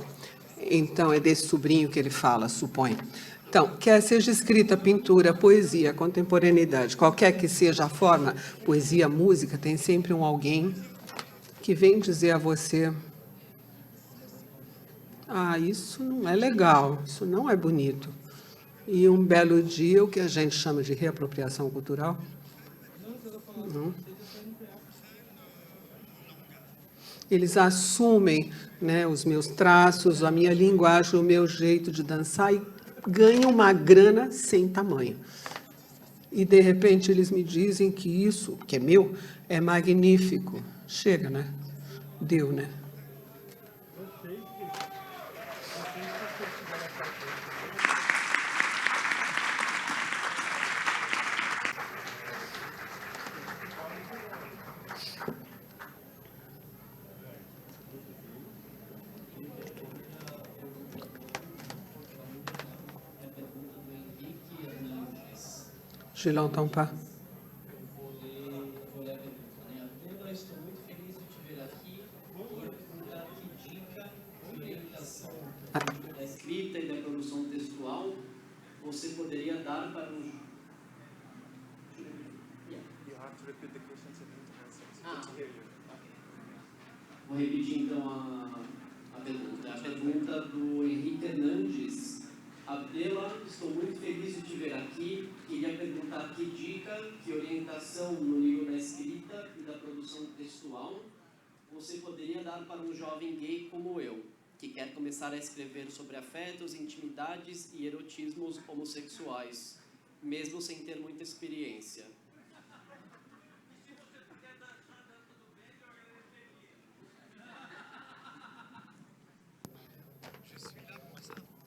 Então, é desse sobrinho que ele fala, supõe. Então, quer seja escrita, pintura, poesia, contemporaneidade, qualquer que seja a forma, poesia, música, tem sempre um alguém que vem dizer a você: ah, isso não é legal, isso não é bonito. E um belo dia, o que a gente chama de reapropriação cultural, não? Eles assumem, né, os meus traços, a minha linguagem, o meu jeito de dançar e ganham uma grana sem tamanho. E, de repente, eles me dizem que isso, que é meu, é magnífico. Chega, né? Deu, né? Gilão Tampar. Estou muito feliz de te ver aqui. Perguntar que dica e orientação da escrita e da produção textual você poderia dar para um... Vou repetir então a pergunta. A pergunta do Henrique Hernandes. Abdela, estou muito feliz de te ver aqui. Queria perguntar que dica, que orientação no nível da escrita e da produção textual você poderia dar para um jovem gay como eu, que quer começar a escrever sobre afetos, intimidades e erotismos homossexuais, mesmo sem ter muita experiência.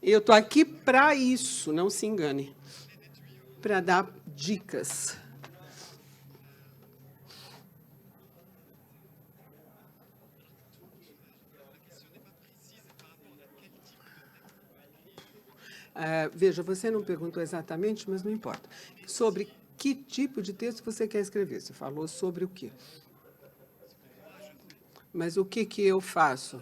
Eu estou aqui para isso, não se engane, para dar dicas. Veja, você não perguntou exatamente, mas não importa. Sobre que tipo de texto você quer escrever? Você falou sobre o quê? Mas o que eu faço?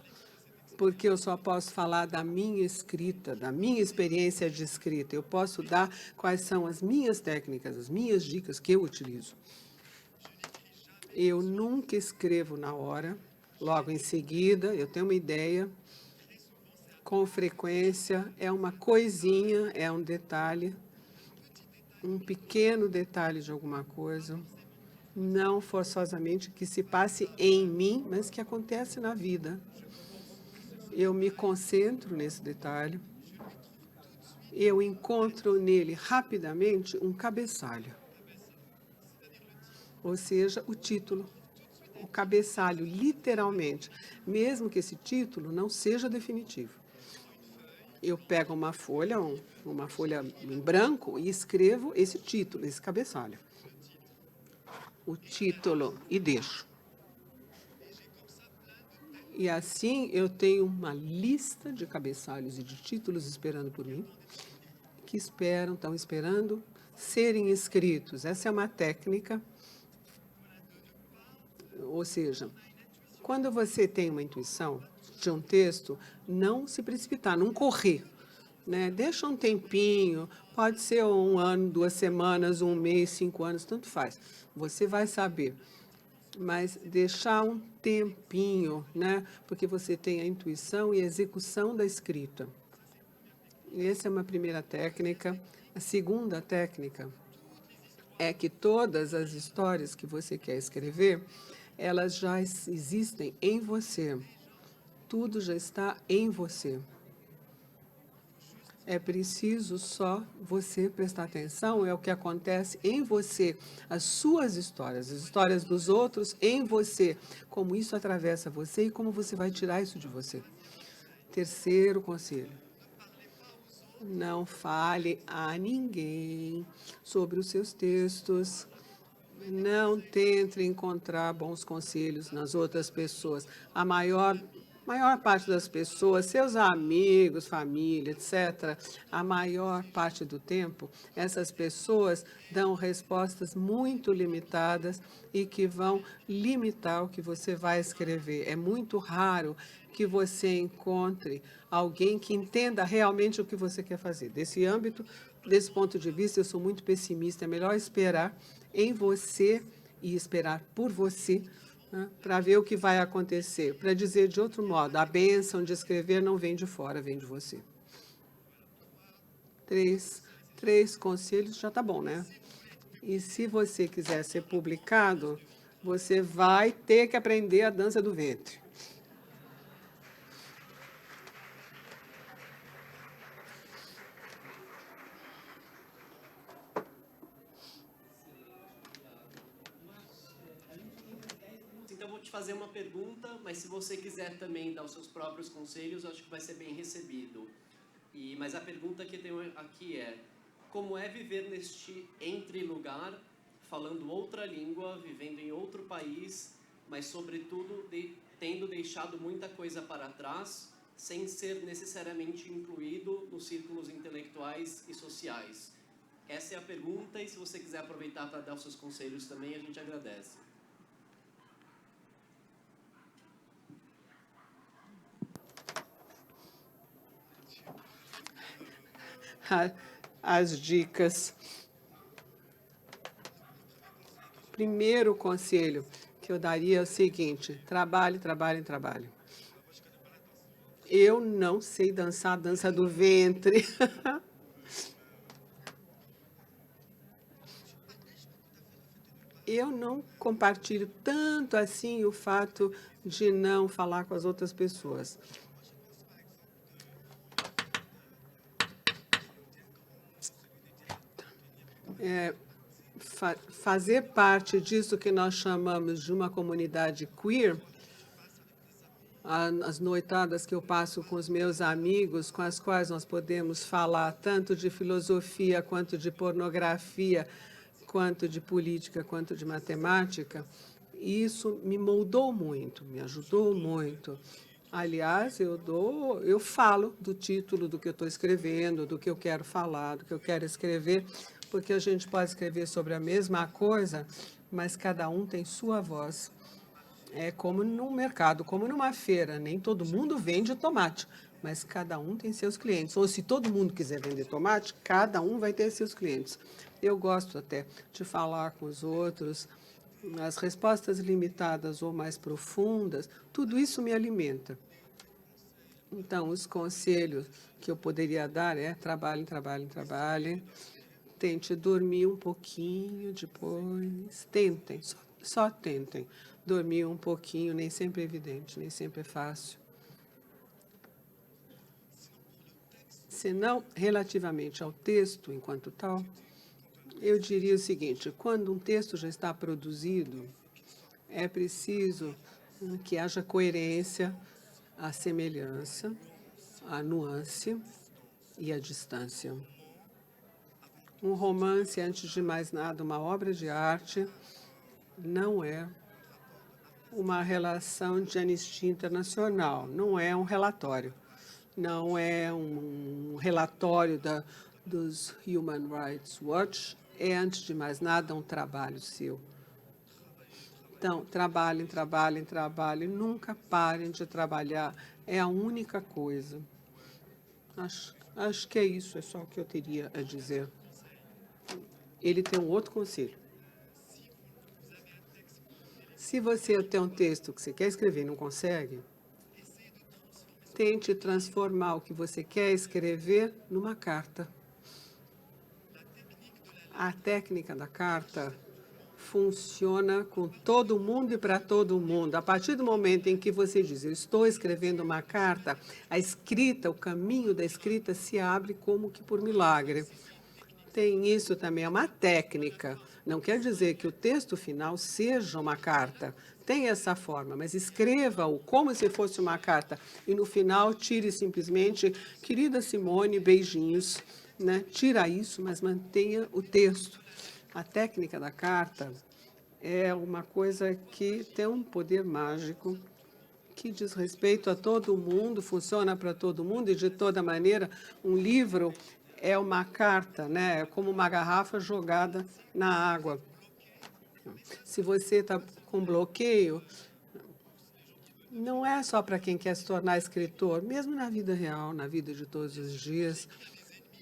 Porque eu só posso falar da minha escrita, da minha experiência de escrita. Eu posso dar quais são as minhas técnicas, as minhas dicas que eu utilizo. Eu nunca escrevo na hora, logo em seguida, eu tenho uma ideia. Com frequência, é uma coisinha, é um detalhe, um pequeno detalhe de alguma coisa, não forçosamente que se passe em mim, mas que acontece na vida. Eu me concentro nesse detalhe eu encontro nele rapidamente um cabeçalho, ou seja, o título, o cabeçalho, literalmente, mesmo que esse título não seja definitivo. Eu pego uma folha em branco e escrevo esse título, esse cabeçalho. O título e deixo. E assim eu tenho uma lista de cabeçalhos e de títulos esperando por mim, que estão esperando serem escritos. Essa é uma técnica, ou seja, quando você tem uma intuição de um texto, não se precipitar, não correr, né? Deixa um tempinho, pode ser 1 ano, 2 semanas, 1 mês, 5 anos, tanto faz. Você vai saber. Mas deixar um tempinho, né? Porque você tem a intuição e a execução da escrita. Essa é uma primeira técnica. A segunda técnica é que todas as histórias que você quer escrever, elas já existem em você. Tudo já está em você. É preciso só você prestar atenção, é o que acontece em você, as suas histórias, as histórias dos outros em você, como isso atravessa você e como você vai tirar isso de você. Terceiro conselho: não fale a ninguém sobre os seus textos. Não tente encontrar bons conselhos nas outras pessoas. A maior parte das pessoas, seus amigos, família, etc., a maior parte do tempo, essas pessoas dão respostas muito limitadas e que vão limitar o que você vai escrever. É muito raro que você encontre alguém que entenda realmente o que você quer fazer. Desse âmbito, desse ponto de vista, eu sou muito pessimista. É melhor esperar em você e esperar por você, né, para ver o que vai acontecer. Para dizer de outro modo, a bênção de escrever não vem de fora, vem de você. Três conselhos já está bom, né? E se você quiser ser publicado, você vai ter que aprender a dança do ventre. Então, eu vou te fazer uma pergunta, mas se você quiser também dar os seus próprios conselhos, eu acho que vai ser bem recebido. Mas a pergunta que eu tenho aqui é: como é viver neste entre-lugar, falando outra língua, vivendo em outro país, mas, sobretudo, tendo deixado muita coisa para trás, sem ser necessariamente incluído nos círculos intelectuais e sociais? Essa é a pergunta, e se você quiser aproveitar para dar os seus conselhos também, a gente agradece. As dicas. Primeiro conselho que eu daria é o seguinte: trabalhe, trabalhe, trabalhe. Eu não sei dançar a dança do ventre. Eu não compartilho tanto assim o fato de não falar com as outras pessoas. Fazer parte disso que nós chamamos de uma comunidade queer, as noitadas que eu passo com os meus amigos, com as quais nós podemos falar tanto de filosofia, quanto de pornografia, quanto de política, quanto de matemática, isso me moldou muito, me ajudou muito. Aliás, eu falo do título do que eu estou escrevendo, do que eu quero falar, do que eu quero escrever, porque a gente pode escrever sobre a mesma coisa, mas cada um tem sua voz. É como no mercado, como numa feira, nem todo mundo vende tomate, mas cada um tem seus clientes. Ou se todo mundo quiser vender tomate, cada um vai ter seus clientes. Eu gosto até de falar com os outros, as respostas limitadas ou mais profundas, tudo isso me alimenta. Então, os conselhos que eu poderia dar é: trabalhe, trabalhe, trabalhe. Tente dormir um pouquinho depois. Tentem, só tentem. Dormir um pouquinho, nem sempre é evidente, nem sempre é fácil. senão relativamente ao texto enquanto tal, eu diria o seguinte: quando um texto já está produzido, é preciso que haja coerência, a semelhança, a nuance e a distância. Um romance, antes de mais nada, uma obra de arte, não é uma relação de anistia internacional, não é um relatório, não é um relatório dos Human Rights Watch, é, antes de mais nada, um trabalho seu. Então, trabalhem, trabalhem, trabalhem, nunca parem de trabalhar, é a única coisa. Acho que é isso, é só o que eu teria a dizer. Ele tem um outro conselho. Se você tem um texto que você quer escrever e não consegue, tente transformar o que você quer escrever numa carta. A técnica da carta funciona com todo mundo e para todo mundo. A partir do momento em que você diz, eu estou escrevendo uma carta, a escrita, o caminho da escrita se abre como que por milagre. Tem isso também, é uma técnica. Não quer dizer que o texto final seja uma carta. Tem essa forma, mas escreva-o como se fosse uma carta. E no final, tire simplesmente, querida Simone, beijinhos. Né? Tira isso, mas mantenha o texto. A técnica da carta é uma coisa que tem um poder mágico, que diz respeito a todo mundo, funciona para todo mundo, e de toda maneira, um livro é uma carta, né? É como uma garrafa jogada na água. Se você está com bloqueio, não é só para quem quer se tornar escritor, mesmo na vida real, na vida de todos os dias.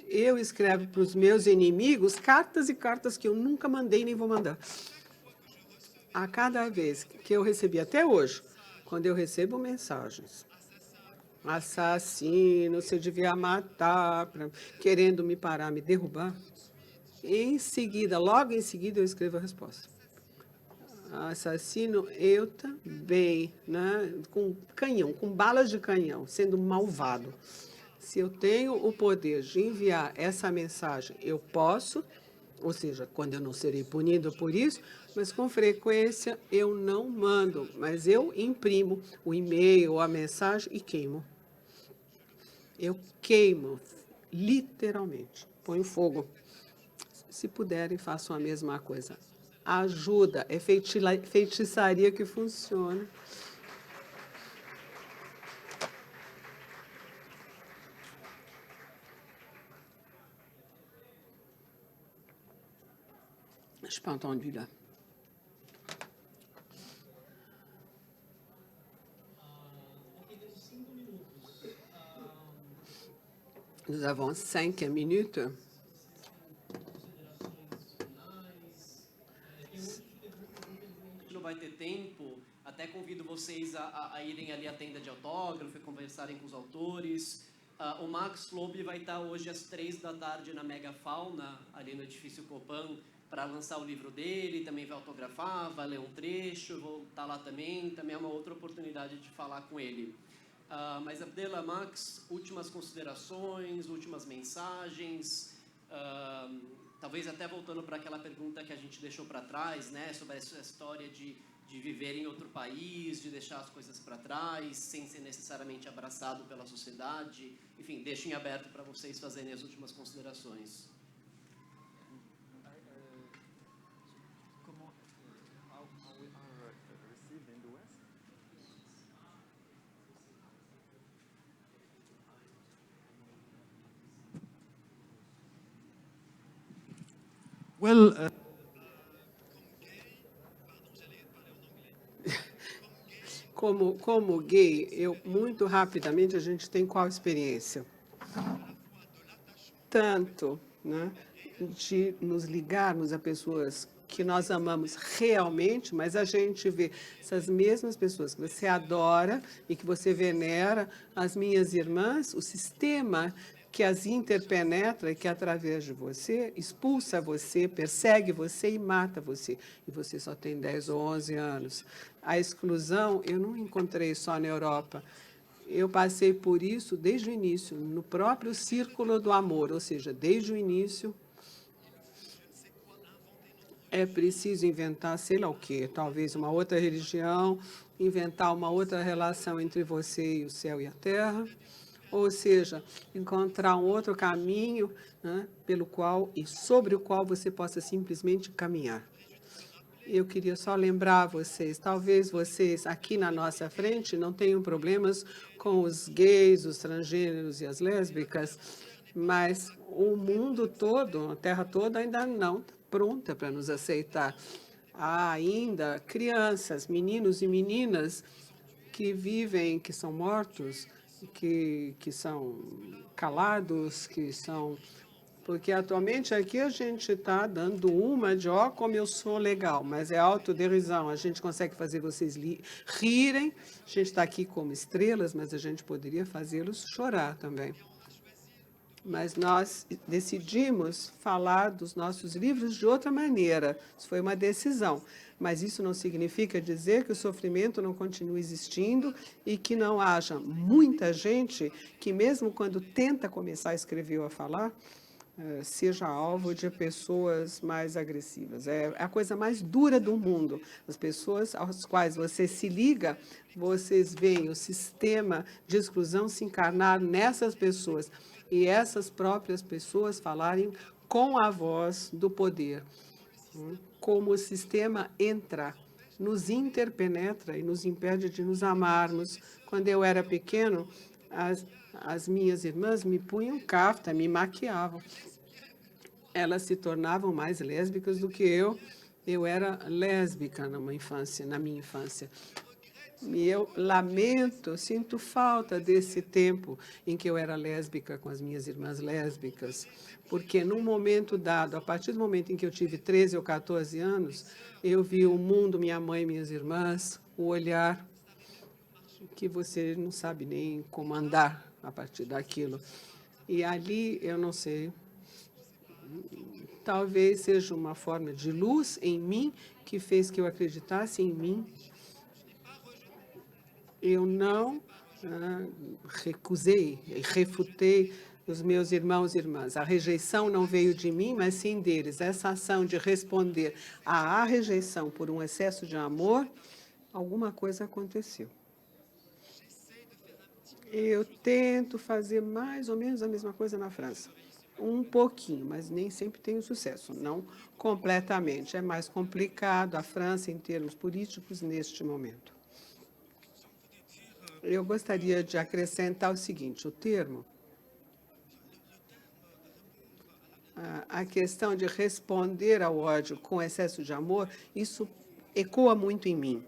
Eu escrevo para os meus inimigos cartas e cartas que eu nunca mandei nem vou mandar. A cada vez que eu recebi, até hoje, quando eu recebo mensagens, assassino, você devia matar, querendo me parar, me derrubar, em seguida, logo em seguida, eu escrevo a resposta. Assassino, eu também, né? Com canhão, com balas de canhão, sendo malvado. Se eu tenho o poder de enviar essa mensagem, eu posso, ou seja, quando eu não serei punido por isso, mas com frequência eu não mando, mas eu imprimo o e-mail ou a mensagem e queimo. Eu queimo, literalmente, ponho fogo. Se puderem, façam a mesma coisa. Ajuda, é feitiçaria que funciona. Je n'ai pas entendu là. Nous avons 5 minutes. Não vai ter tempo, até convido vocês a irem ali à tenda de autógrafo e conversarem com os autores. O Max Lobe vai estar hoje às 15h na Mega Fauna, ali no edifício Copan, para lançar o livro dele, também vai autografar, vai ler um trecho, eu vou estar lá também é uma outra oportunidade de falar com ele. Mas Abdella, Max, últimas considerações, últimas mensagens, talvez até voltando para aquela pergunta que a gente deixou para trás, né, sobre essa história de viver em outro país, de deixar as coisas para trás, sem ser necessariamente abraçado pela sociedade. Enfim, deixo em aberto para vocês fazerem as últimas considerações. Well, Como gay, muito rapidamente, a gente tem qual experiência? Tanto, né, de nos ligarmos a pessoas que nós amamos realmente, mas a gente vê essas mesmas pessoas que você adora e que você venera, as minhas irmãs, o sistema que as interpenetra e que, através de você, expulsa você, persegue você e mata você. E você só tem 10 ou 11 anos. A exclusão eu não encontrei só na Europa. eu passei por isso desde o início, no próprio círculo do amor, ou seja, desde o início. É preciso inventar, sei lá o quê, talvez uma outra religião, inventar uma outra relação entre você e o céu e a terra, ou seja, encontrar um outro caminho, né, pelo qual e sobre o qual você possa simplesmente caminhar. Eu queria só lembrar vocês, talvez vocês aqui na nossa frente não tenham problemas com os gays, os transgêneros e as lésbicas, mas o mundo todo, a Terra toda ainda não está pronta para nos aceitar. Há ainda crianças, meninos e meninas que vivem, que são mortos, que são calados, que são... Porque atualmente aqui a gente está dando uma de, ó, como eu sou legal, mas é autoderisão. A gente consegue fazer vocês rirem, a gente está aqui como estrelas, mas a gente poderia fazê-los chorar também. Mas nós decidimos falar dos nossos livros de outra maneira. Isso foi uma decisão. Mas isso não significa dizer que o sofrimento não continue existindo e que não haja muita gente que, mesmo quando tenta começar a escrever ou a falar, seja alvo de pessoas mais agressivas. É a coisa mais dura do mundo. As pessoas às quais você se liga, vocês veem o sistema de exclusão se encarnar nessas pessoas. E essas próprias pessoas falarem com a voz do poder. Como o sistema entra, nos interpenetra e nos impede de nos amarmos. Quando eu era pequeno, as minhas irmãs me punham cafta, me maquiavam. Elas se tornavam mais lésbicas do que eu. Eu era lésbica na minha infância. E eu lamento, sinto falta desse tempo em que eu era lésbica com as minhas irmãs lésbicas, porque num momento dado, a partir do momento em que eu tive 13 ou 14 anos, eu vi o mundo, minha mãe e minhas irmãs, o olhar que você não sabe nem comandar a partir daquilo. E ali, eu não sei, talvez seja uma forma de luz em mim que fez que eu acreditasse em mim. Eu não recusei, refutei os meus irmãos e irmãs. A rejeição não veio de mim, mas sim deles. Essa ação de responder à rejeição por um excesso de amor, alguma coisa aconteceu. Eu tento fazer mais ou menos a mesma coisa na França. Um pouquinho, mas nem sempre tenho sucesso. Não completamente. É mais complicado a França em termos políticos neste momento. Eu gostaria de acrescentar o seguinte, o termo, a questão de responder ao ódio com excesso de amor, isso ecoa muito em mim.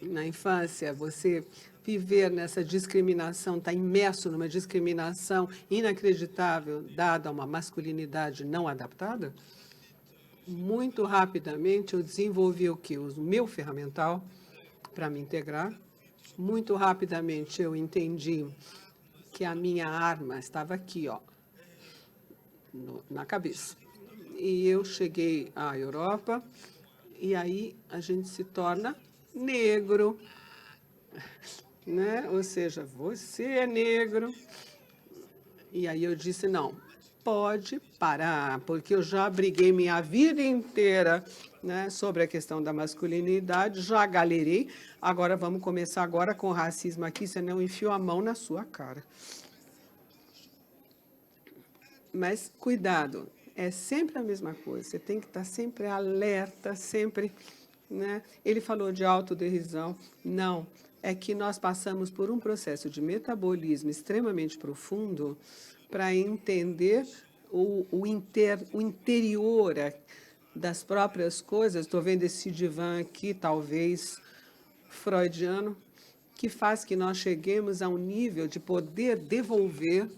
Na infância, você viver nessa discriminação, estar imerso numa discriminação inacreditável, dada a uma masculinidade não adaptada, muito rapidamente eu desenvolvi o quê? O meu ferramental para me integrar. Muito rapidamente eu entendi que a minha arma estava aqui, ó, na cabeça. E eu cheguei à Europa e aí a gente se torna negro, né? Ou seja, você é negro. E aí eu disse, não, pode parar, porque eu já briguei minha vida inteira, né, sobre a questão da masculinidade, já galerei, agora vamos começar agora com o racismo aqui, senão eu enfio a mão na sua cara. Mas cuidado, é sempre a mesma coisa, você tem que estar sempre alerta, sempre, né? Ele falou de autoderisão, não, é que nós passamos por um processo de metabolismo extremamente profundo para entender o interior das próprias coisas. Estou vendo esse divã aqui, talvez freudiano, que faz que nós cheguemos a um nível de poder devolver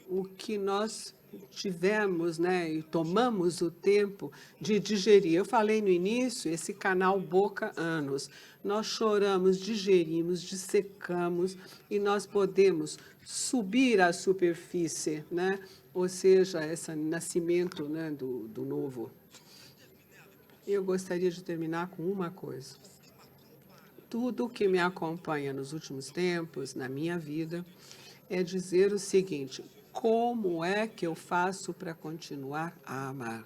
o que nós tivemos, né, e tomamos o tempo de digerir. Eu falei no início, esse canal boca-ânus. Nós choramos, digerimos, dissecamos e nós podemos subir à superfície, né? Ou seja, esse nascimento, né, do novo. Eu gostaria de terminar com uma coisa. tudo que me acompanha nos últimos tempos, na minha vida, é dizer o seguinte: como é que eu faço para continuar a amar?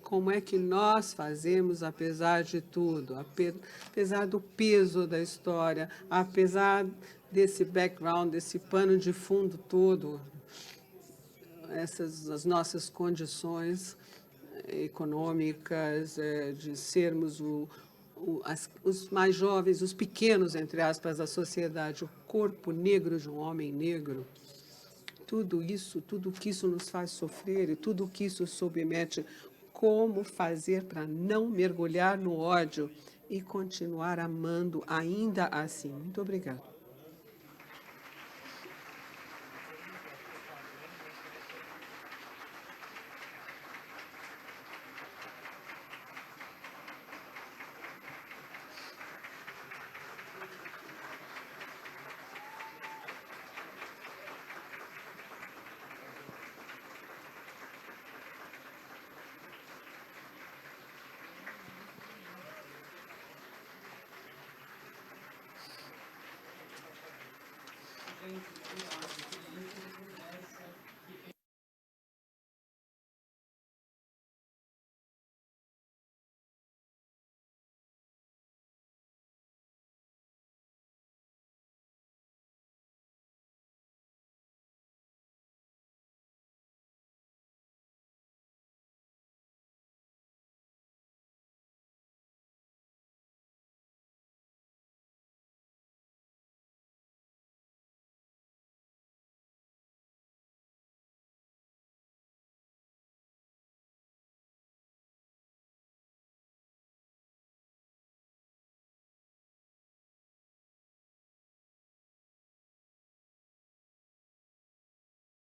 Como é que nós fazemos, apesar de tudo, apesar do peso da história, apesar desse background, desse pano de fundo todo, as nossas condições econômicas, de sermos os mais jovens, os pequenos, entre aspas, da sociedade, o corpo negro de um homem negro, tudo que isso nos faz sofrer e tudo que isso submete, como fazer para não mergulhar no ódio e continuar amando ainda assim. Muito obrigada.